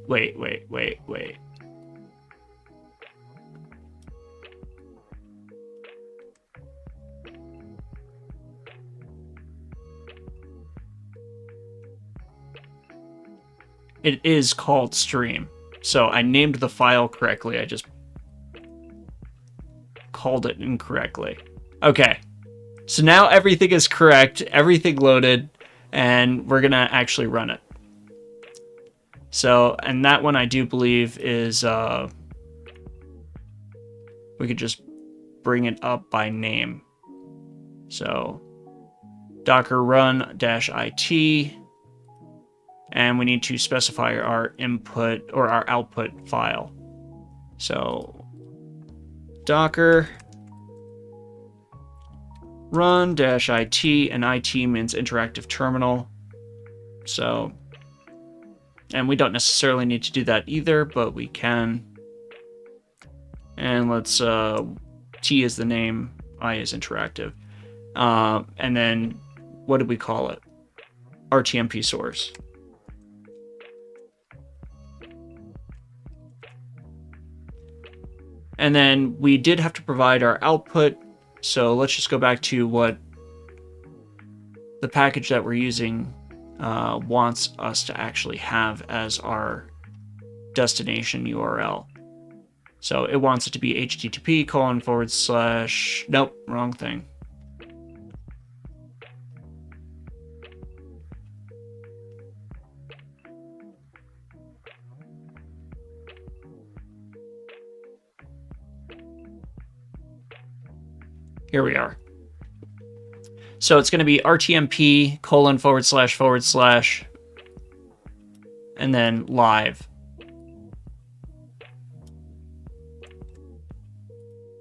It is called stream. So I named the file correctly. I just called it incorrectly. Okay. So now everything is correct. Everything loaded. And we're going to actually run it. So, and that one I do believe is, we could just bring it up by name. So, docker run-it, and we need to specify our input or our output file. So, docker run-it, and IT means interactive terminal. So, and we don't necessarily need to do that either, but we can. And let's, T is the name, I is interactive. And then, what did we call it? RTMP source. And then we did have to provide our output. So let's just go back to what the package that we're using wants us to actually have as our destination URL. So it wants it to be http:// nope, wrong thing. Here we are. So it's going to be RTMP:// and then live.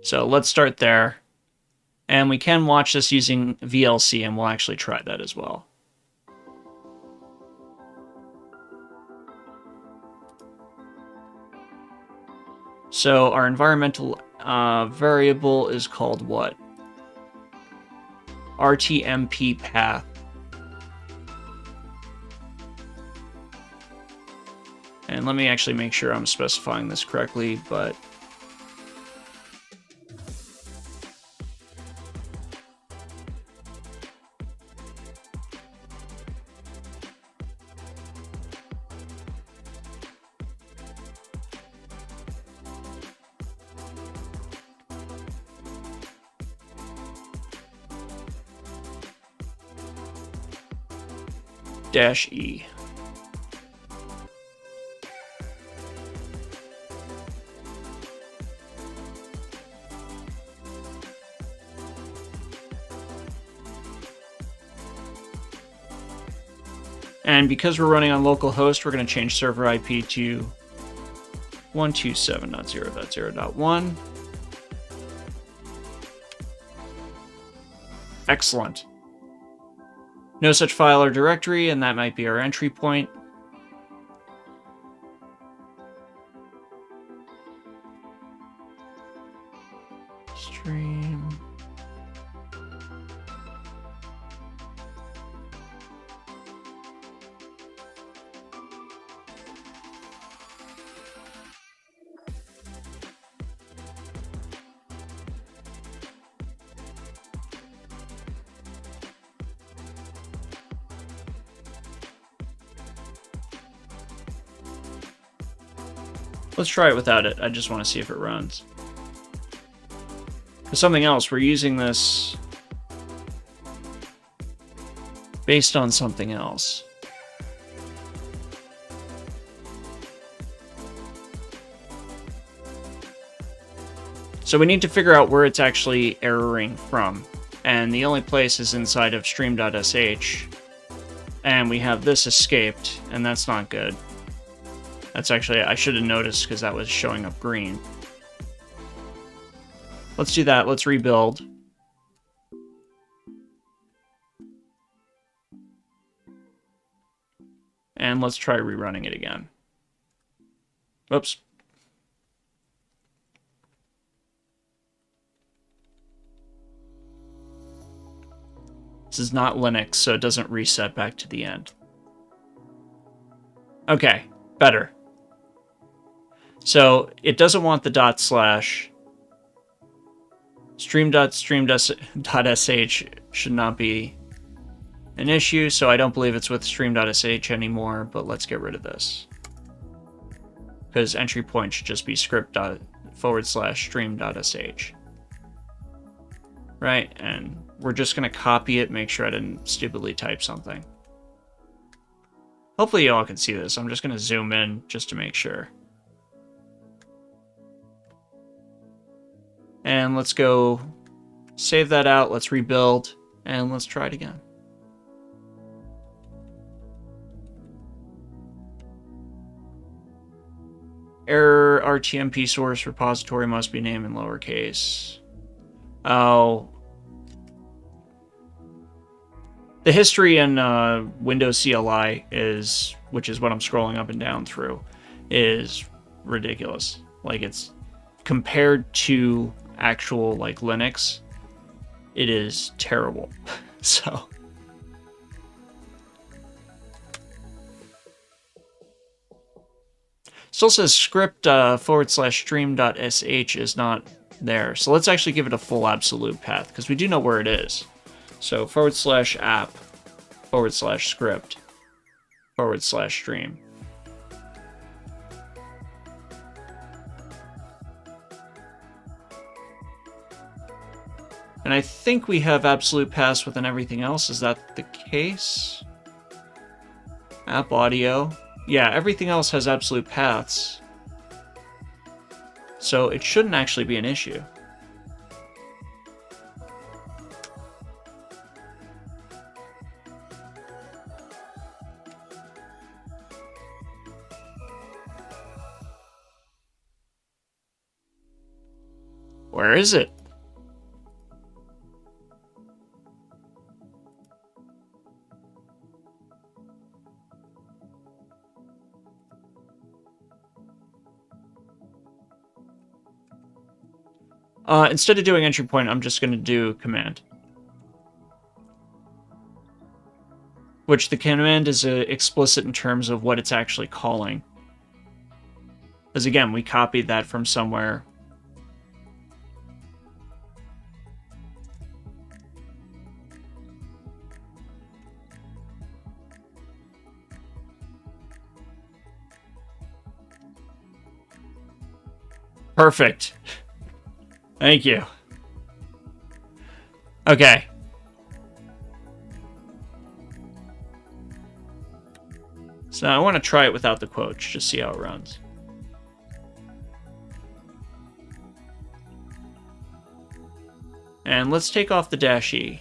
So let's start there. And we can watch this using VLC, and we'll actually try that as well. So our environmental variable is called what? RTMP path. And let me actually make sure I'm specifying this correctly, but -E. And because we're running on localhost, we're going to change server IP to 127.0.0.1. Excellent. No such file or directory, and that might be our entry point. Stream. Let's try it without it. I just want to see if it runs. For something else, we're using this based on something else. So we need to figure out where it's actually erroring from. And the only place is inside of stream.sh. And we have this escaped, and that's not good. That's actually, I should have noticed because that was showing up green. Let's do that. Let's rebuild. And let's try rerunning it again. Whoops. This is not Linux, so it doesn't reset back to the end. Okay, better. So it doesn't want the dot slash. Stream.stream.sh should not be an issue, so I don't believe it's with stream.sh anymore, but let's get rid of this. Because entry point should just be script./stream.sh. Right, and we're just going to copy it, make sure I didn't stupidly type something. Hopefully you all can see this. I'm just going to zoom in just to make sure. And let's go save that out, let's rebuild, and let's try it again. Error, RTMP source repository must be named in lowercase. Oh. The history in Windows CLI is, which is what I'm scrolling up and down through, is ridiculous. Like, it's compared to actual, like, Linux, it is terrible. So. Still says script/stream.sh is not there. So let's actually give it a full absolute path, because we do know where it is. So /app/script/stream. And I think we have absolute paths within everything else. Is that the case? App audio. Yeah, everything else has absolute paths. So it shouldn't actually be an issue. Where is it? Instead of doing entry point, I'm just going to do command. Which the command is explicit in terms of what it's actually calling. Because again, we copied that from somewhere. Perfect. Thank you. Okay. So I want to try it without the quotes, just see how it runs. And let's take off the -e.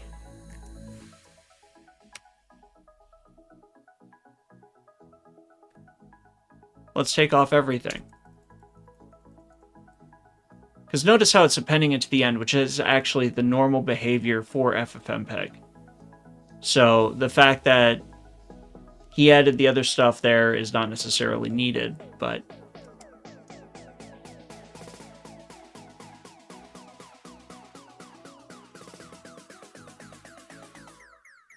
Let's take off everything. Because notice how it's appending it to the end, which is actually the normal behavior for FFmpeg. So the fact that he added the other stuff there is not necessarily needed, but...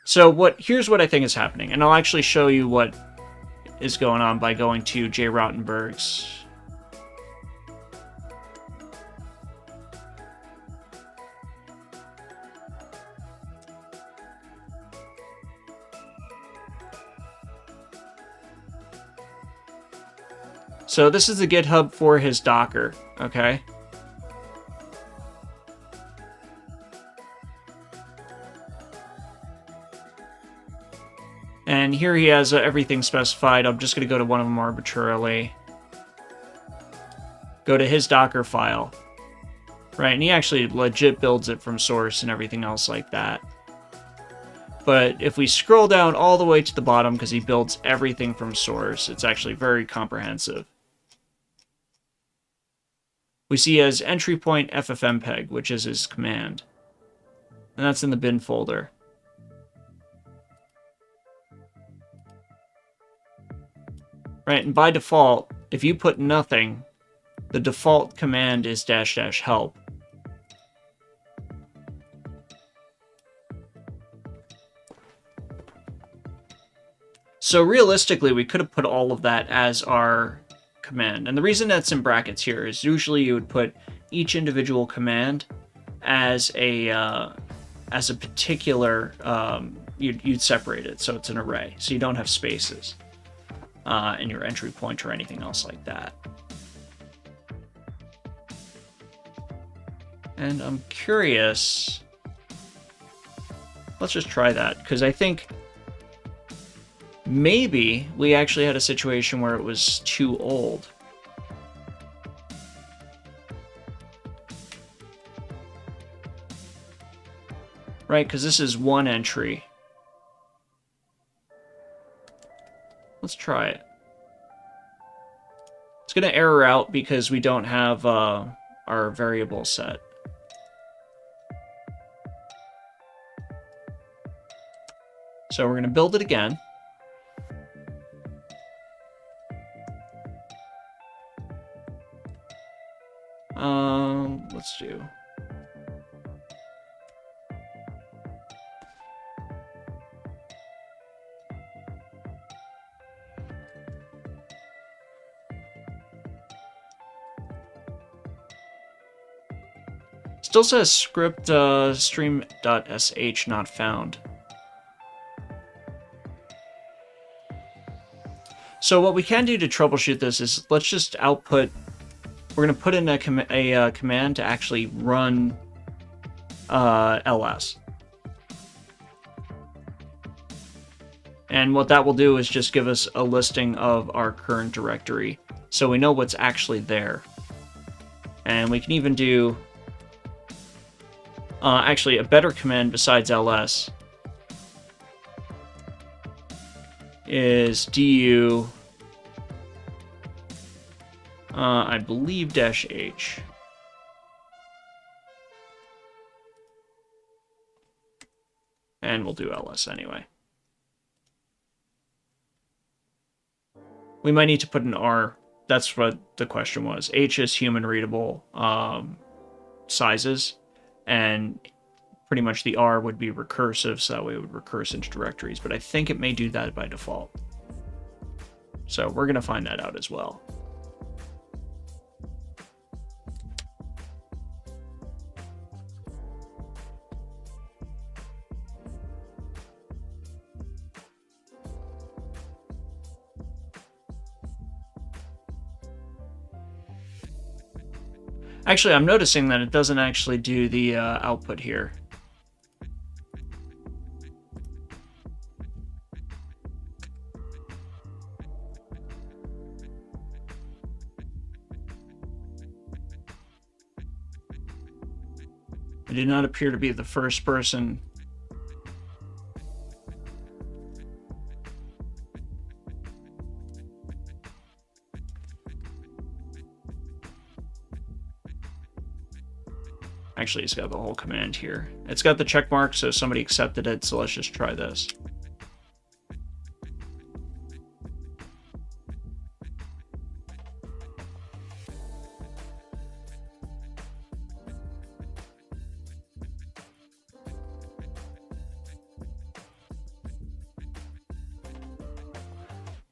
So here's what I think is happening, and I'll actually show you what is going on by going to Jay Rottenberg's. So this is the GitHub for his Docker, okay? And here he has everything specified. I'm just going to go to one of them arbitrarily. Go to his Docker file. Right, and he actually legit builds it from source and everything else like that. But if we scroll down all the way to the bottom, because he builds everything from source, it's actually very comprehensive. We see as entry point ffmpeg, which is his command. And that's in the bin folder. Right, and by default, if you put nothing, the default command is --help. So realistically, we could have put all of that as our command. And the reason that's in brackets here is usually you would put each individual command as a particular, you'd separate it so it's an array, so you don't have spaces in your entry point or anything else like that. And I'm curious, let's just try that, because I think maybe we actually had a situation where it was too old. Right, because this is one entry. Let's try it. It's going to error out because we don't have our variable set. So we're going to build it again. Let's do. Still says script stream.sh not found. So what we can do to troubleshoot this is let's just output. We're going to put in a command to actually run ls. And what that will do is just give us a listing of our current directory, so we know what's actually there. And we can even do actually a better command besides ls is du I believe -h. And we'll do ls anyway. We might need to put an R. That's what the question was. H is human readable sizes, and pretty much the R would be recursive, so that way it would recurse into directories, but I think it may do that by default. So we're going to find that out as well. Actually, I'm noticing that it doesn't actually do the output here. I do not appear to be the first person. Actually, it's got the whole command here. It's got the check mark, so somebody accepted it, so let's just try this.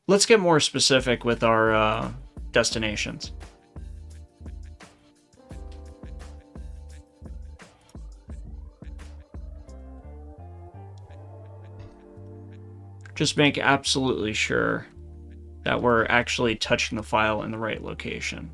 Let's get more specific with our destinations. Just make absolutely sure that we're actually touching the file in the right location.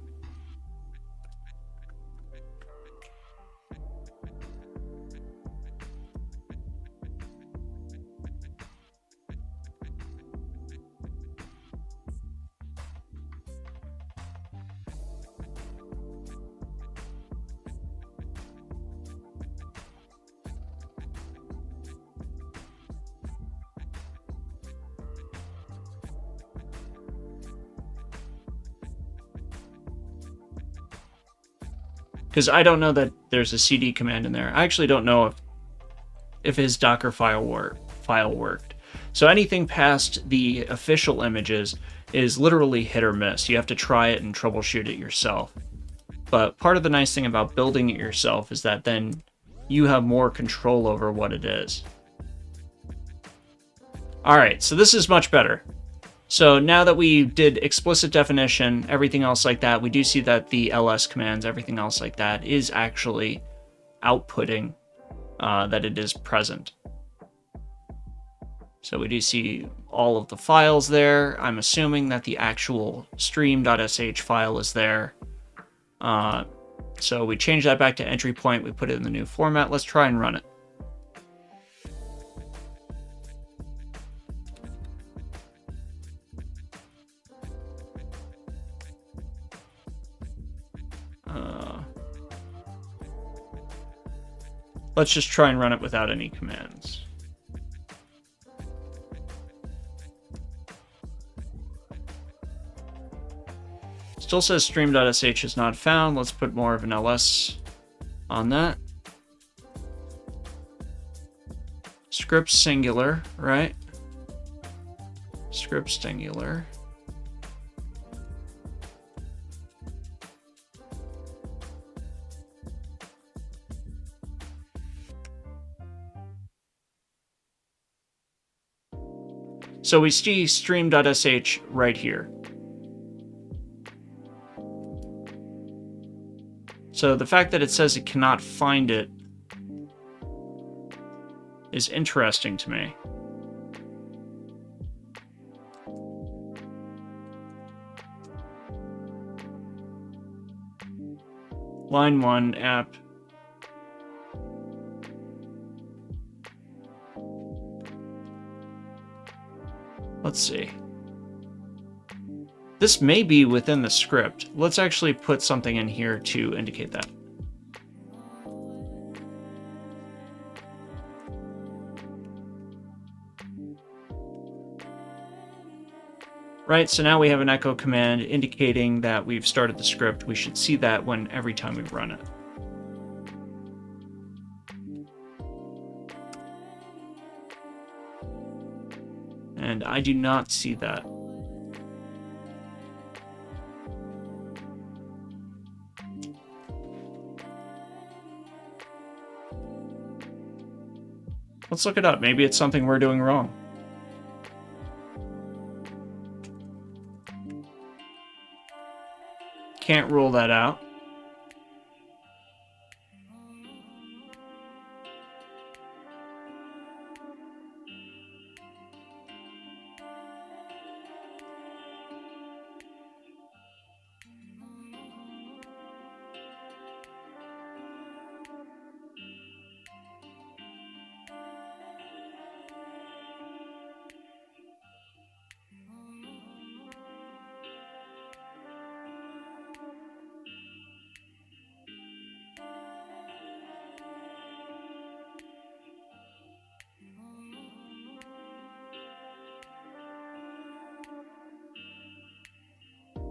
Because I don't know that there's a cd command in there. I actually don't know if his Docker file worked. So anything past the official images is literally hit or miss. You have to try it and troubleshoot it yourself. But part of the nice thing about building it yourself is that then you have more control over what it is. Alright, so this is much better. So now that we did explicit definition, everything else like that, we do see that the ls commands, everything else like that, is actually outputting that it is present. So we do see all of the files there. I'm assuming that the actual stream.sh file is there. So we change that back to entry point. We put it in the new format. Let's try and run it. Let's just try and run it without any commands. Still says stream.sh is not found. Let's put more of an ls on that. Script singular, right? Script singular. So we see stream.sh right here. So the fact that it says it cannot find it is interesting to me. Line 1 app. Let's see. This may be within the script. Let's actually put something in here to indicate that. Right, so now we have an echo command indicating that we've started the script. We should see that every time we run it. And I do not see that. Let's look it up. Maybe it's something we're doing wrong. Can't rule that out.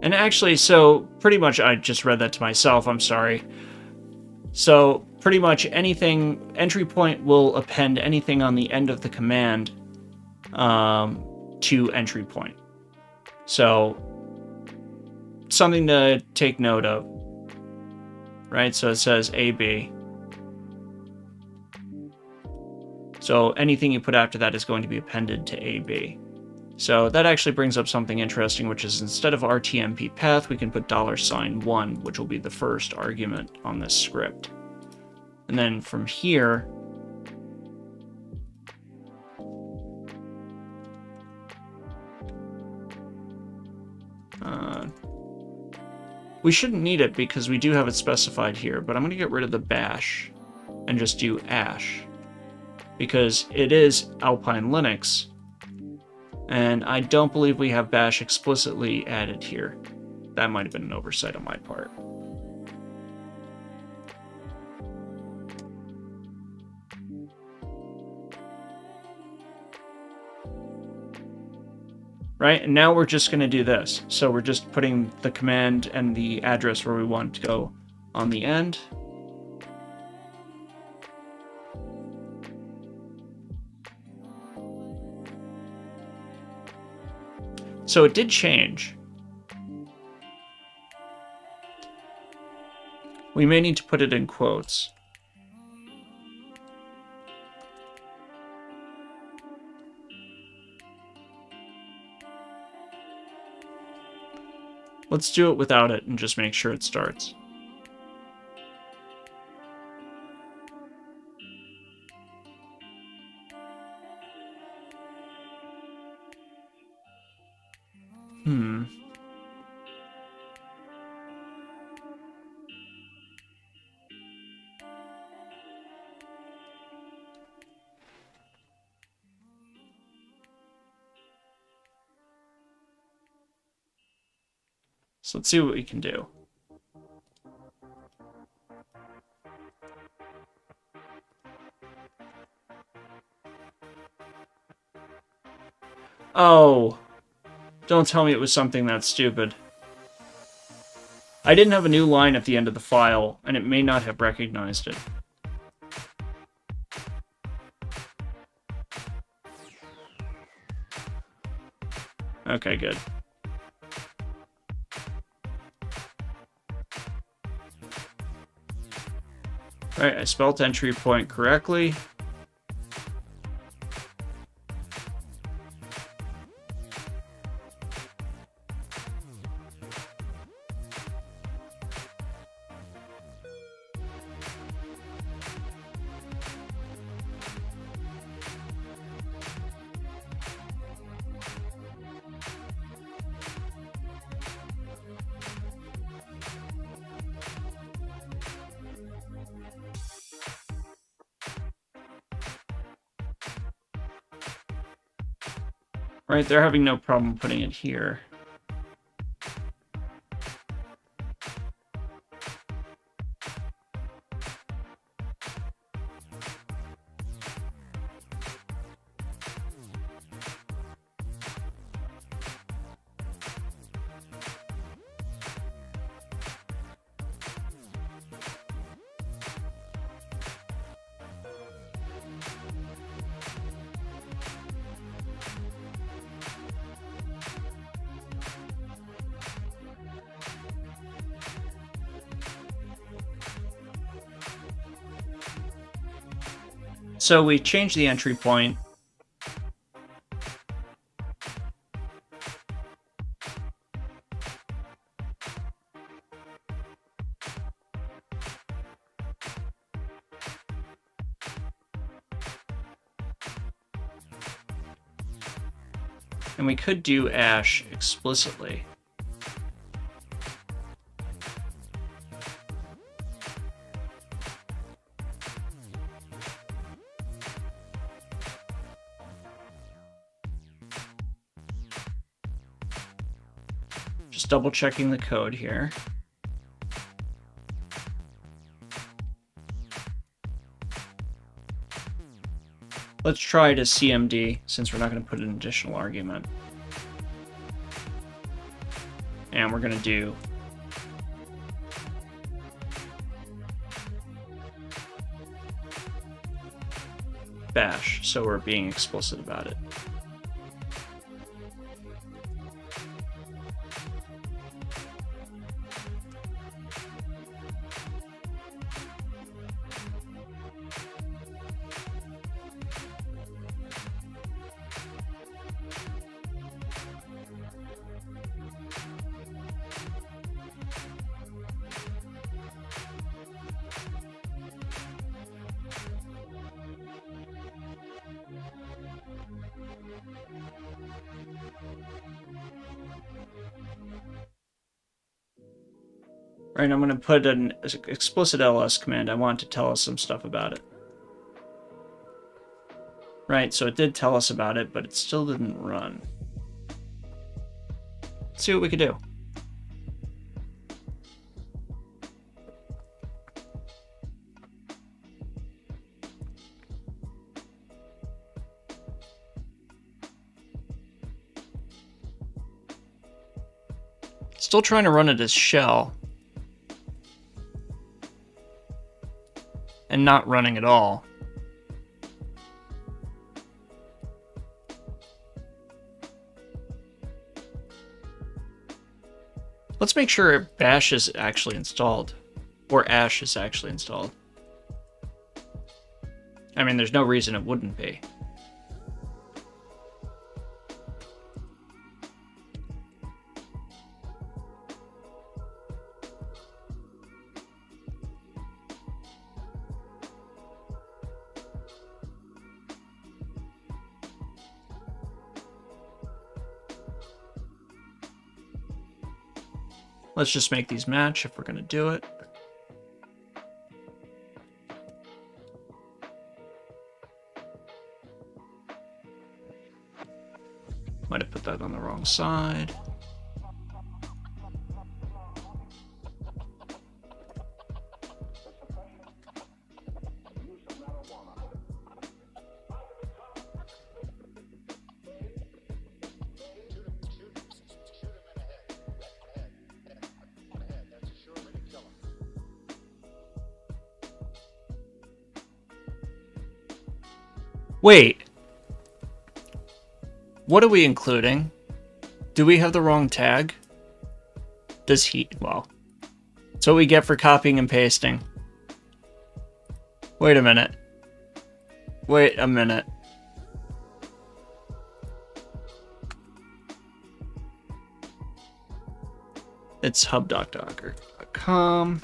And actually, so pretty much I just read that to myself, I'm sorry. So pretty much anything, entry point will append anything on the end of the command to entry point. So something to take note of, right? So it says AB. So anything you put after that is going to be appended to AB. So that actually brings up something interesting, which is instead of RTMP path, we can put $1, which will be the first argument on this script. And then from here, we shouldn't need it because we do have it specified here, but I'm going to get rid of the bash and just do ash because it is Alpine Linux. And I don't believe we have bash explicitly added here. That might have been an oversight on my part. Right, and now we're just going to do this. So we're just putting the command and the address where we want to go on the end. So it did change. We may need to put it in quotes. Let's do it without it and just make sure it starts. So let's see what we can do. Oh, don't tell me it was something that stupid. I didn't have a new line at the end of the file, and it may not have recognized it. Okay, good. Alright, I spelled entry point correctly. Right, they're having no problem putting it here. So we changed the entry point. And we could do ash explicitly. Just double checking the code here. Let's try to CMD, since we're not going to put an additional argument. And we're going to do bash, so we're being explicit about it. Right, I'm going to put an explicit ls command. I want it to tell us some stuff about it. Right, so it did tell us about it, but it still didn't run. Let's see what we could do. Still trying to run it as shell. And not running at all. Let's make sure bash is actually installed. Or ash is actually installed. I mean, there's no reason it wouldn't be. Let's just make these match if we're going to do it. Might have put that on the wrong side. Wait. What are we including? Do we have the wrong tag? Does he? Well, that's what we get for copying and pasting. Wait a minute. Wait a minute. It's hub.docker.com.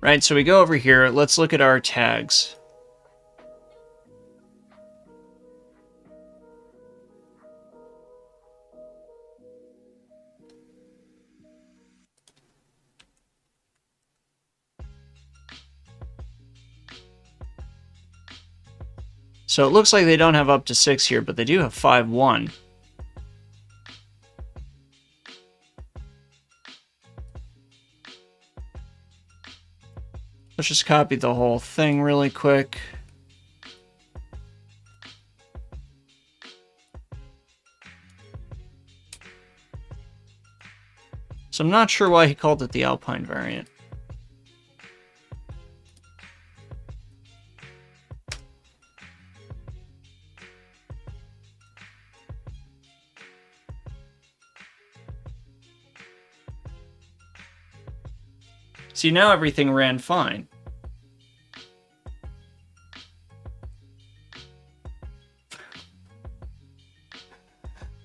Right, so we go over here. Let's look at our tags. So it looks like they don't have up to 6 here, but they do have 5.1. Let's just copy the whole thing really quick. So I'm not sure why he called it the Alpine variant. See, now everything ran fine.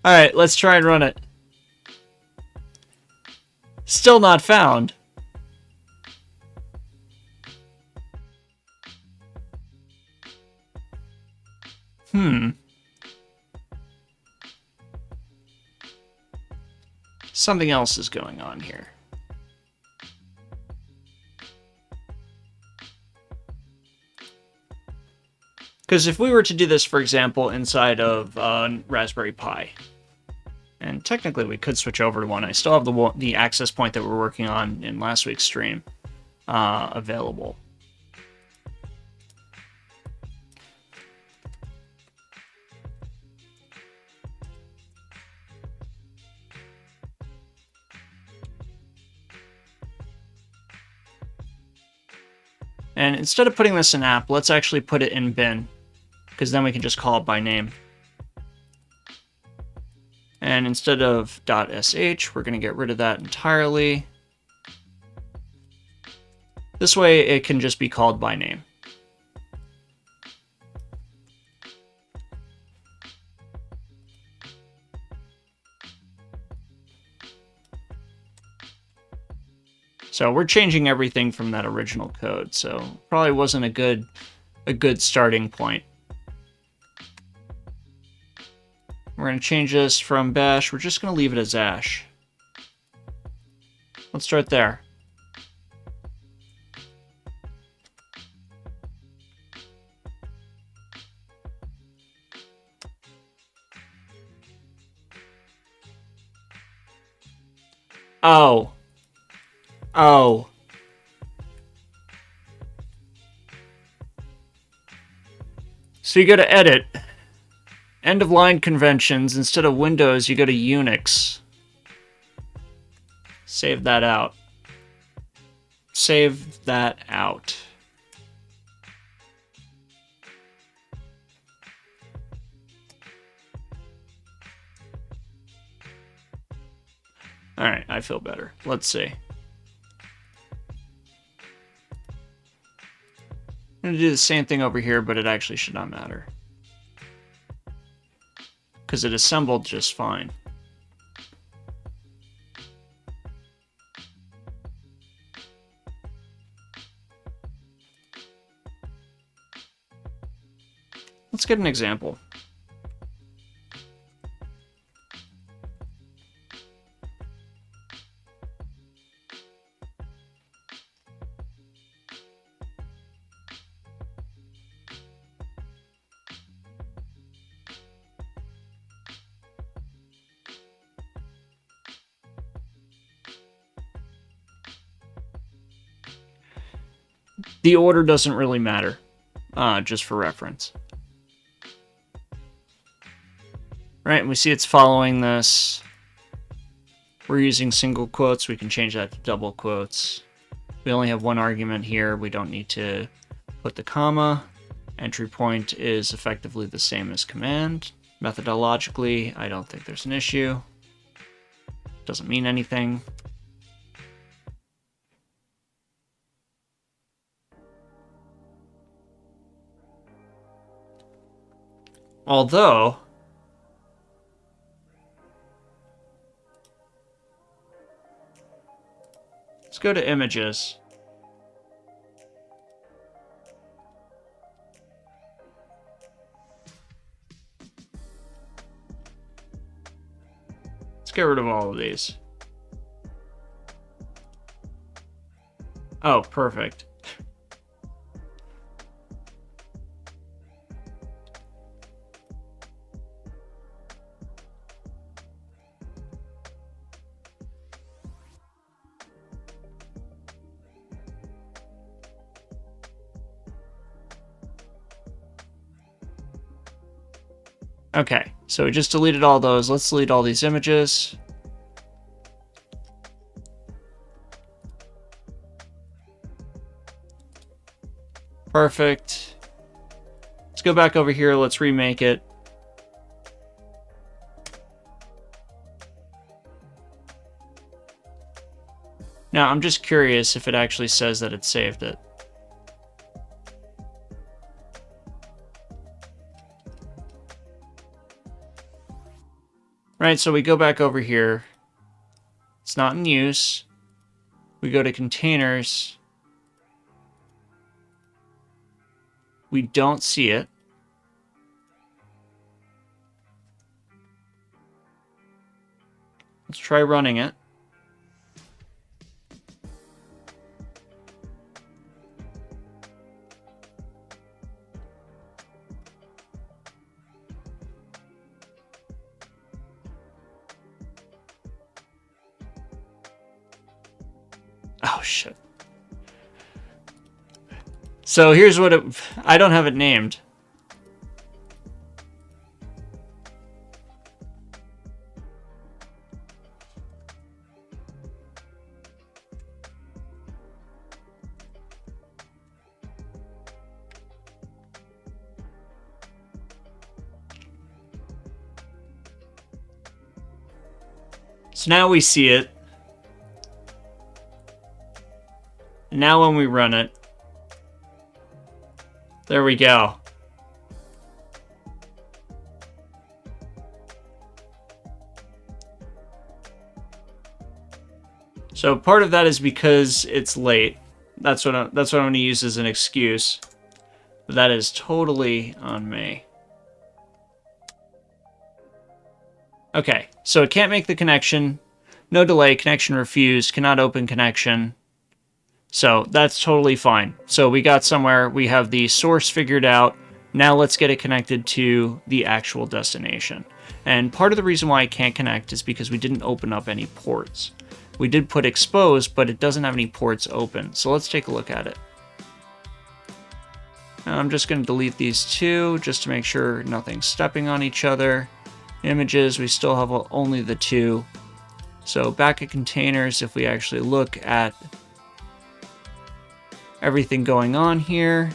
Alright, let's try and run it. Still not found. Something else is going on here. Because if we were to do this, for example, inside of Raspberry Pi, and technically we could switch over to one. I still have the access point that we're working on in last week's stream available. And instead of putting this in app, let's actually put it in bin, because then we can just call it by name. And instead of .sh, we're going to get rid of that entirely. This way it can just be called by name. So we're changing everything from that original code, so probably wasn't a good starting point. We're going to change this from bash. We're just going to leave it as ash. Let's start there. Oh. Oh. So you go to edit. End of line conventions. Instead of Windows, you go to Unix. Save that out. Save that out. Alright, I feel better. Let's see. I'm going to do the same thing over here, but it actually should not matter, because it assembled just fine. Let's get an example. The order doesn't really matter, just for reference. Right, and we see it's following this. We're using single quotes. We can change that to double quotes. We only have one argument here. We don't need to put the comma. Entry point is effectively the same as command. Methodologically, I don't think there's an issue. Doesn't mean anything. Although, let's go to images. Let's get rid of all of these. Oh, perfect. Okay, so we just deleted all those. Let's delete all these images. Perfect. Let's go back over here. Let's remake it. Now, I'm just curious if it actually says that it saved it. Right, so we go back over here. It's not in use. We go to containers. We don't see it. Let's try running it. Oh, shit. So here's what I don't have it named. So now we see it. Now when we run it, there we go. So part of that is because it's late. That's what I'm going to use as an excuse. But that is totally on me. Okay, so it can't make the connection. No delay, connection refused, cannot open connection. So that's totally fine. So we got somewhere, we have the source figured out. Now let's get it connected to the actual destination. And part of the reason why it can't connect is because we didn't open up any ports. We did put exposed, but it doesn't have any ports open. So let's take a look at it. Now I'm just going to delete these two just to make sure nothing's stepping on each other. Images, we still have only the two. So back at containers, if we actually look at everything going on here,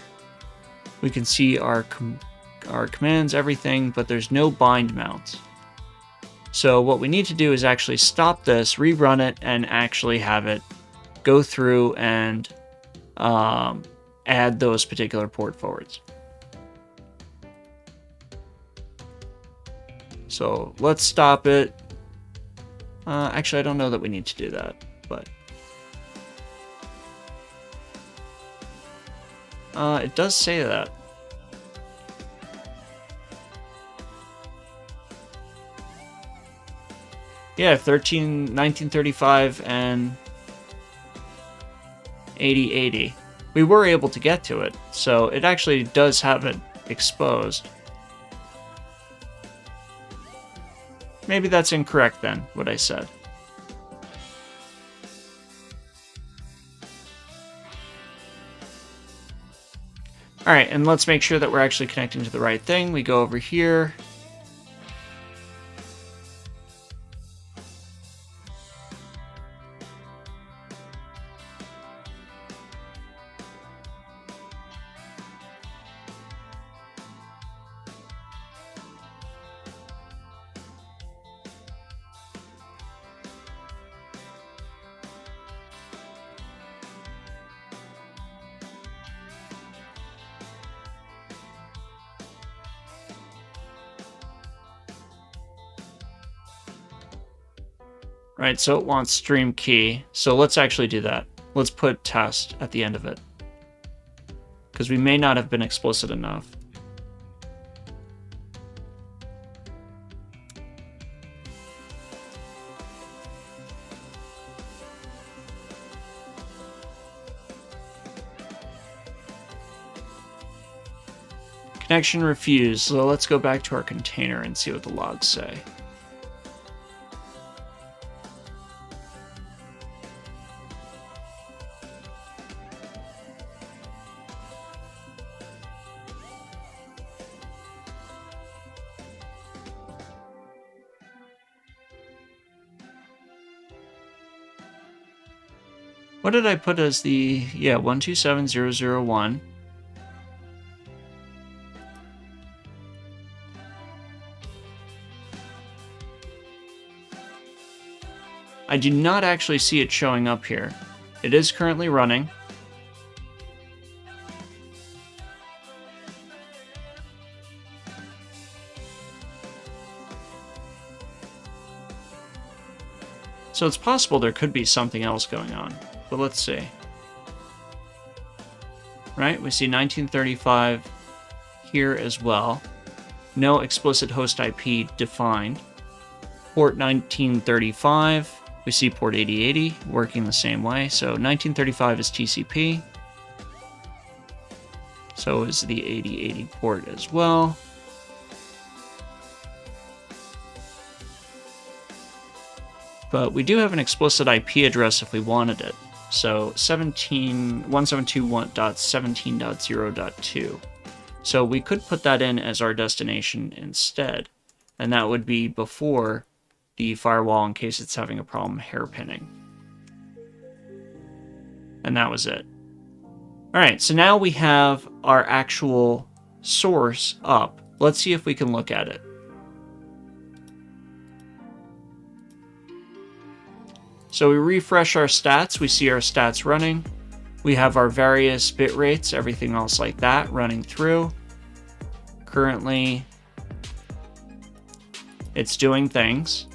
we can see our commands, everything, but there's no bind mounts. So what we need to do is actually stop this, rerun it, and actually have it go through and add those particular port forwards. So let's stop it. Actually, I don't know that we need to do that, but it does say that. Yeah, 1935 and 8080. We were able to get to it, so it actually does have it exposed. Maybe that's incorrect then, what I said. Alright, and let's make sure that we're actually connecting to the right thing. We go over here. Right, so it wants stream key. So let's actually do that. Let's put test at the end of it, because we may not have been explicit enough. Connection refused. So let's go back to our container and see what the logs say. What did I put as the, 127001. I do not actually see it showing up here. It is currently running. So it's possible there could be something else going on, but let's see. Right, we see 1935 here as well. No explicit host IP defined. Port 1935. We see port 8080 working the same way. So 1935 is TCP. So is the 8080 port as well. But we do have an explicit IP address if we wanted it. So 172.17.0.2. So we could put that in as our destination instead. And that would be before the firewall in case it's having a problem hairpinning. And that was it. All right, so now we have our actual source up. Let's see if we can look at it. So we refresh our stats, we see our stats running. We have our various bit rates, everything else like that running through. Currently, it's doing things.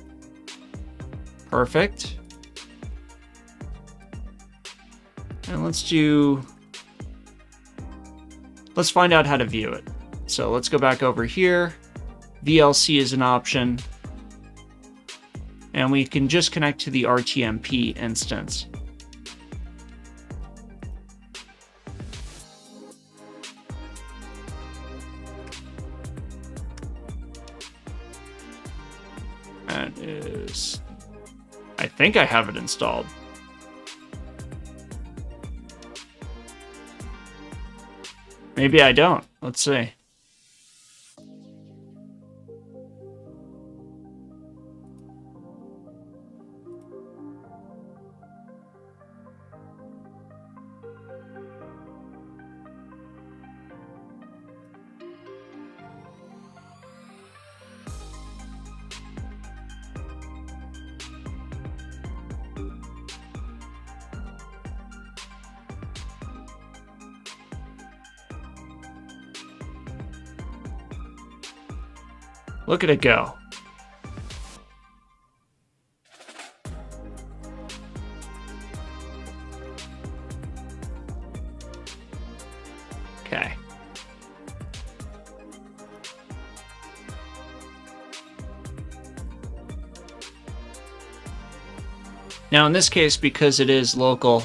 Perfect. And let's find out how to view it. So let's go back over here. VLC is an option. And we can just connect to the RTMP instance. That is, I think I have it installed. Maybe I don't. Let's see. Look at it go. Okay. Now in this case, because it is local,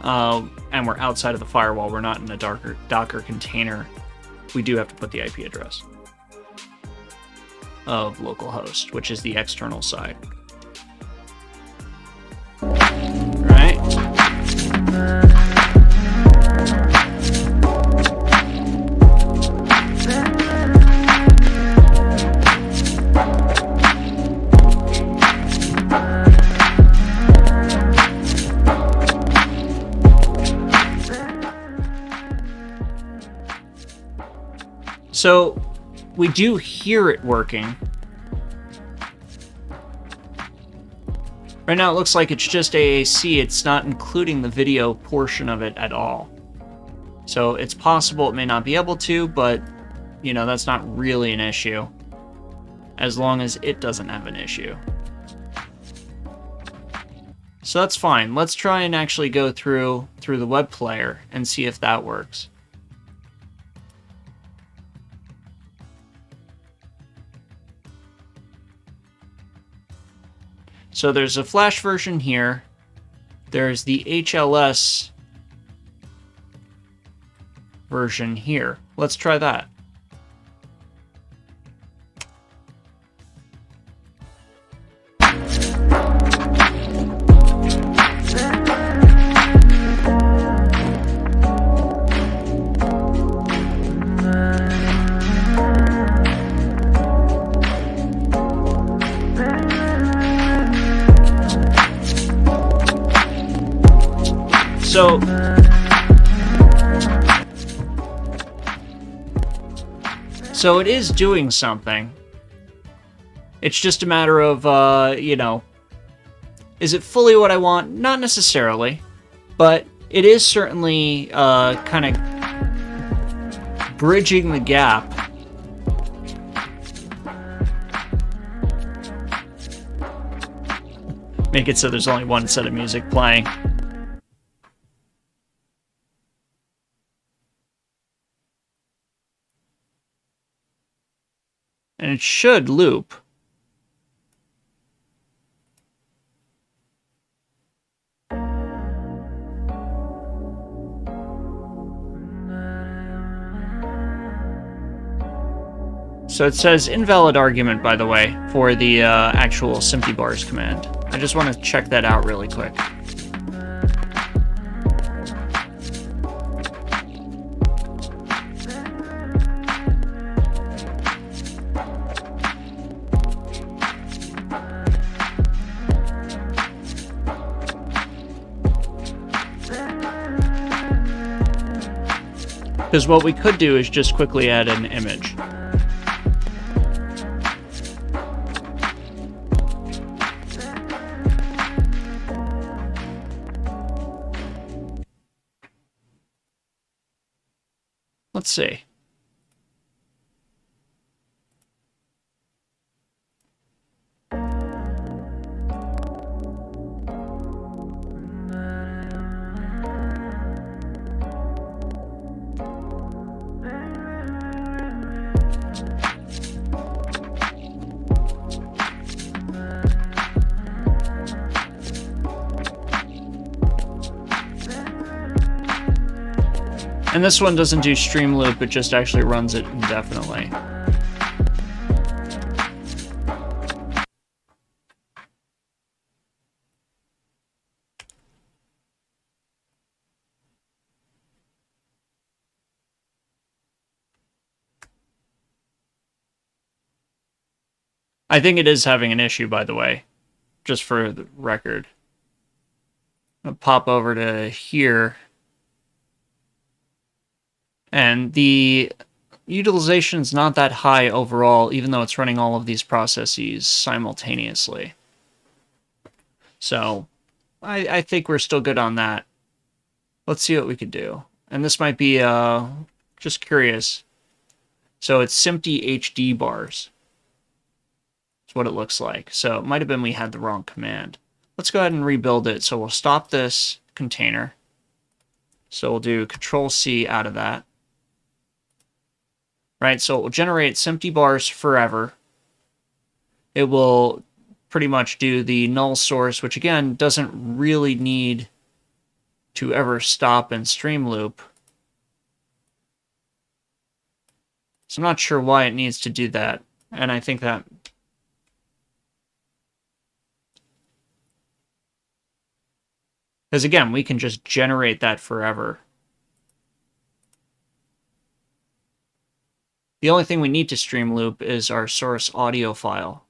and we're outside of the firewall, we're not in a Docker container, we do have to put the IP address of localhost, which is the external side. Right? So we do hear it working. Right now it looks like it's just AAC, it's not including the video portion of it at all. So it's possible it may not be able to, but you know, that's not really an issue, as long as it doesn't have an issue. So that's fine. Let's try and actually go through the web player and see if that works. So there's a Flash version here. There's the HLS version here. Let's try that. So it is doing something. It's just a matter of, you know, is it fully what I want? Not necessarily, but it is certainly kind of bridging the gap. Make it so there's only one set of music playing. And it should loop. So it says invalid argument, by the way, for the actual SemptyBars command. I just want to check that out really quick. Because what we could do is just quickly add an image. Let's see. And this one doesn't do stream loop, it just actually runs it indefinitely. I think it is having an issue, by the way, just for the record. I'll pop over to here. And the utilization is not that high overall, even though it's running all of these processes simultaneously. So I think we're still good on that. Let's see what we could do. And this might be just curious. So it's Simpty HD bars. That's what it looks like. So it might have been we had the wrong command. Let's go ahead and rebuild it. So we'll stop this container. So we'll do Control-C out of that. Right, so it will generate SemptyBars forever. It will pretty much do the null source, which again doesn't really need to ever stop and stream loop. So I'm not sure why it needs to do that. And I think that because again, we can just generate that forever. The only thing we need to stream loop is our source audio file.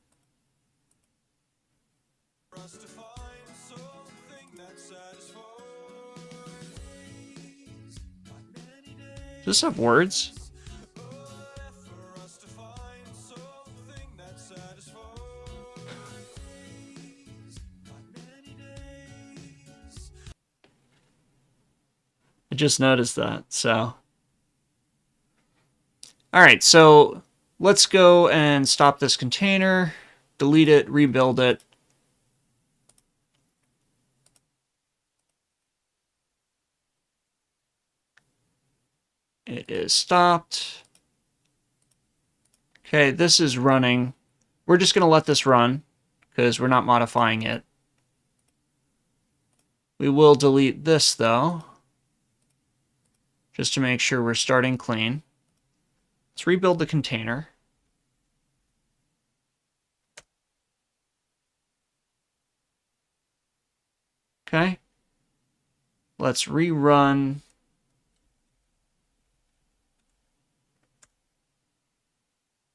Does this have words? I just noticed that, so. All right, so let's go and stop this container, delete it, rebuild it. It is stopped. Okay, this is running. We're just going to let this run because we're not modifying it. We will delete this, though, just to make sure we're starting clean. Let's rebuild the container. Okay. Let's rerun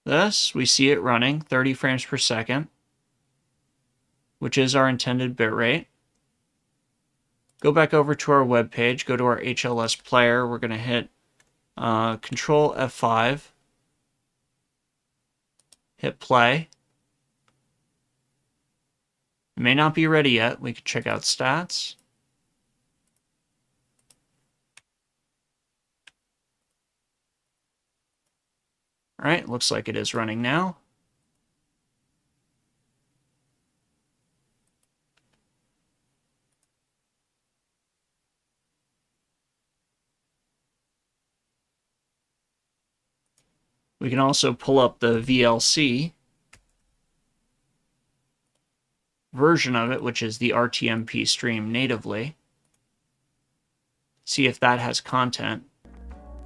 this. We see it running 30 frames per second, which is our intended bitrate. Go back over to our web page, go to our HLS player. We're going to hit Control F5, hit play. It may not be ready yet. We can check out stats. All right, looks like it is running now. We can also pull up the VLC version of it, which is the RTMP stream natively. See if that has content,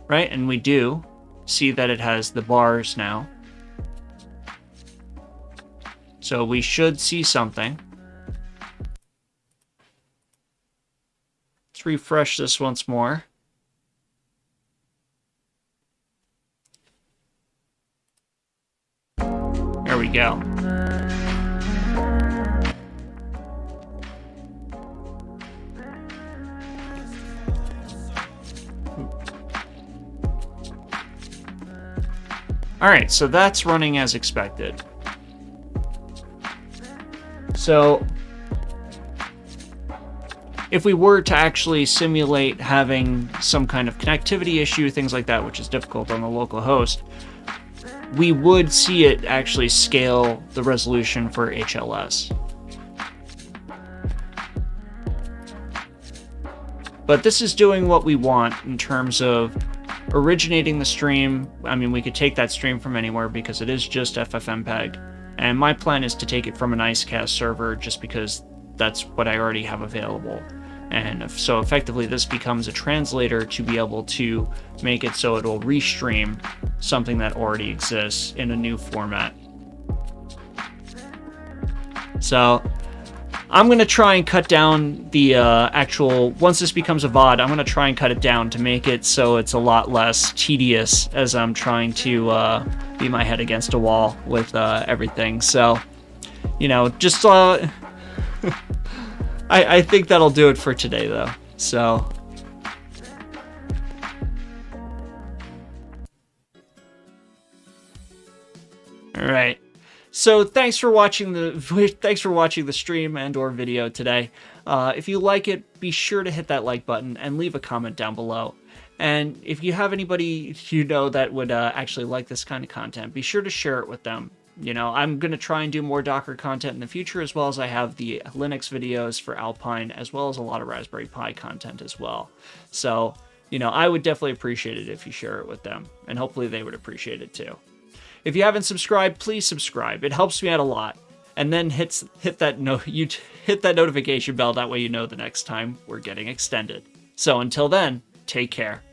right? And we do see that it has the bars now. So we should see something. Let's refresh this once more. There we go. All right, so that's running as expected. So if we were to actually simulate having some kind of connectivity issue, things like that, which is difficult on the local host, we would see it actually scale the resolution for HLS. But this is doing what we want in terms of originating the stream. I mean, we could take that stream from anywhere because it is just FFmpeg. And my plan is to take it from an IceCast server just because that's what I already have available. And so effectively this becomes a translator to be able to make it so it will restream something that already exists in a new format. So I'm going to try and cut down the actual, once this becomes a VOD, I'm going to try and cut it down to make it so it's a lot less tedious as I'm trying to beat my head against a wall with everything. So, you know, just I think that'll do it for today, though. So, all right. So thanks for watching the stream and/or video today. If you like it, be sure to hit that like button and leave a comment down below. And if you have anybody you know that would actually like this kind of content, be sure to share it with them. You know, I'm going to try and do more Docker content in the future, as well as I have the Linux videos for Alpine, as well as a lot of Raspberry Pi content as well. So, you know, I would definitely appreciate it if you share it with them, and hopefully they would appreciate it too. If you haven't subscribed, please subscribe. It helps me out a lot. and then hit that hit that notification bell. That way you know the next time we're getting extended. So until then, take care.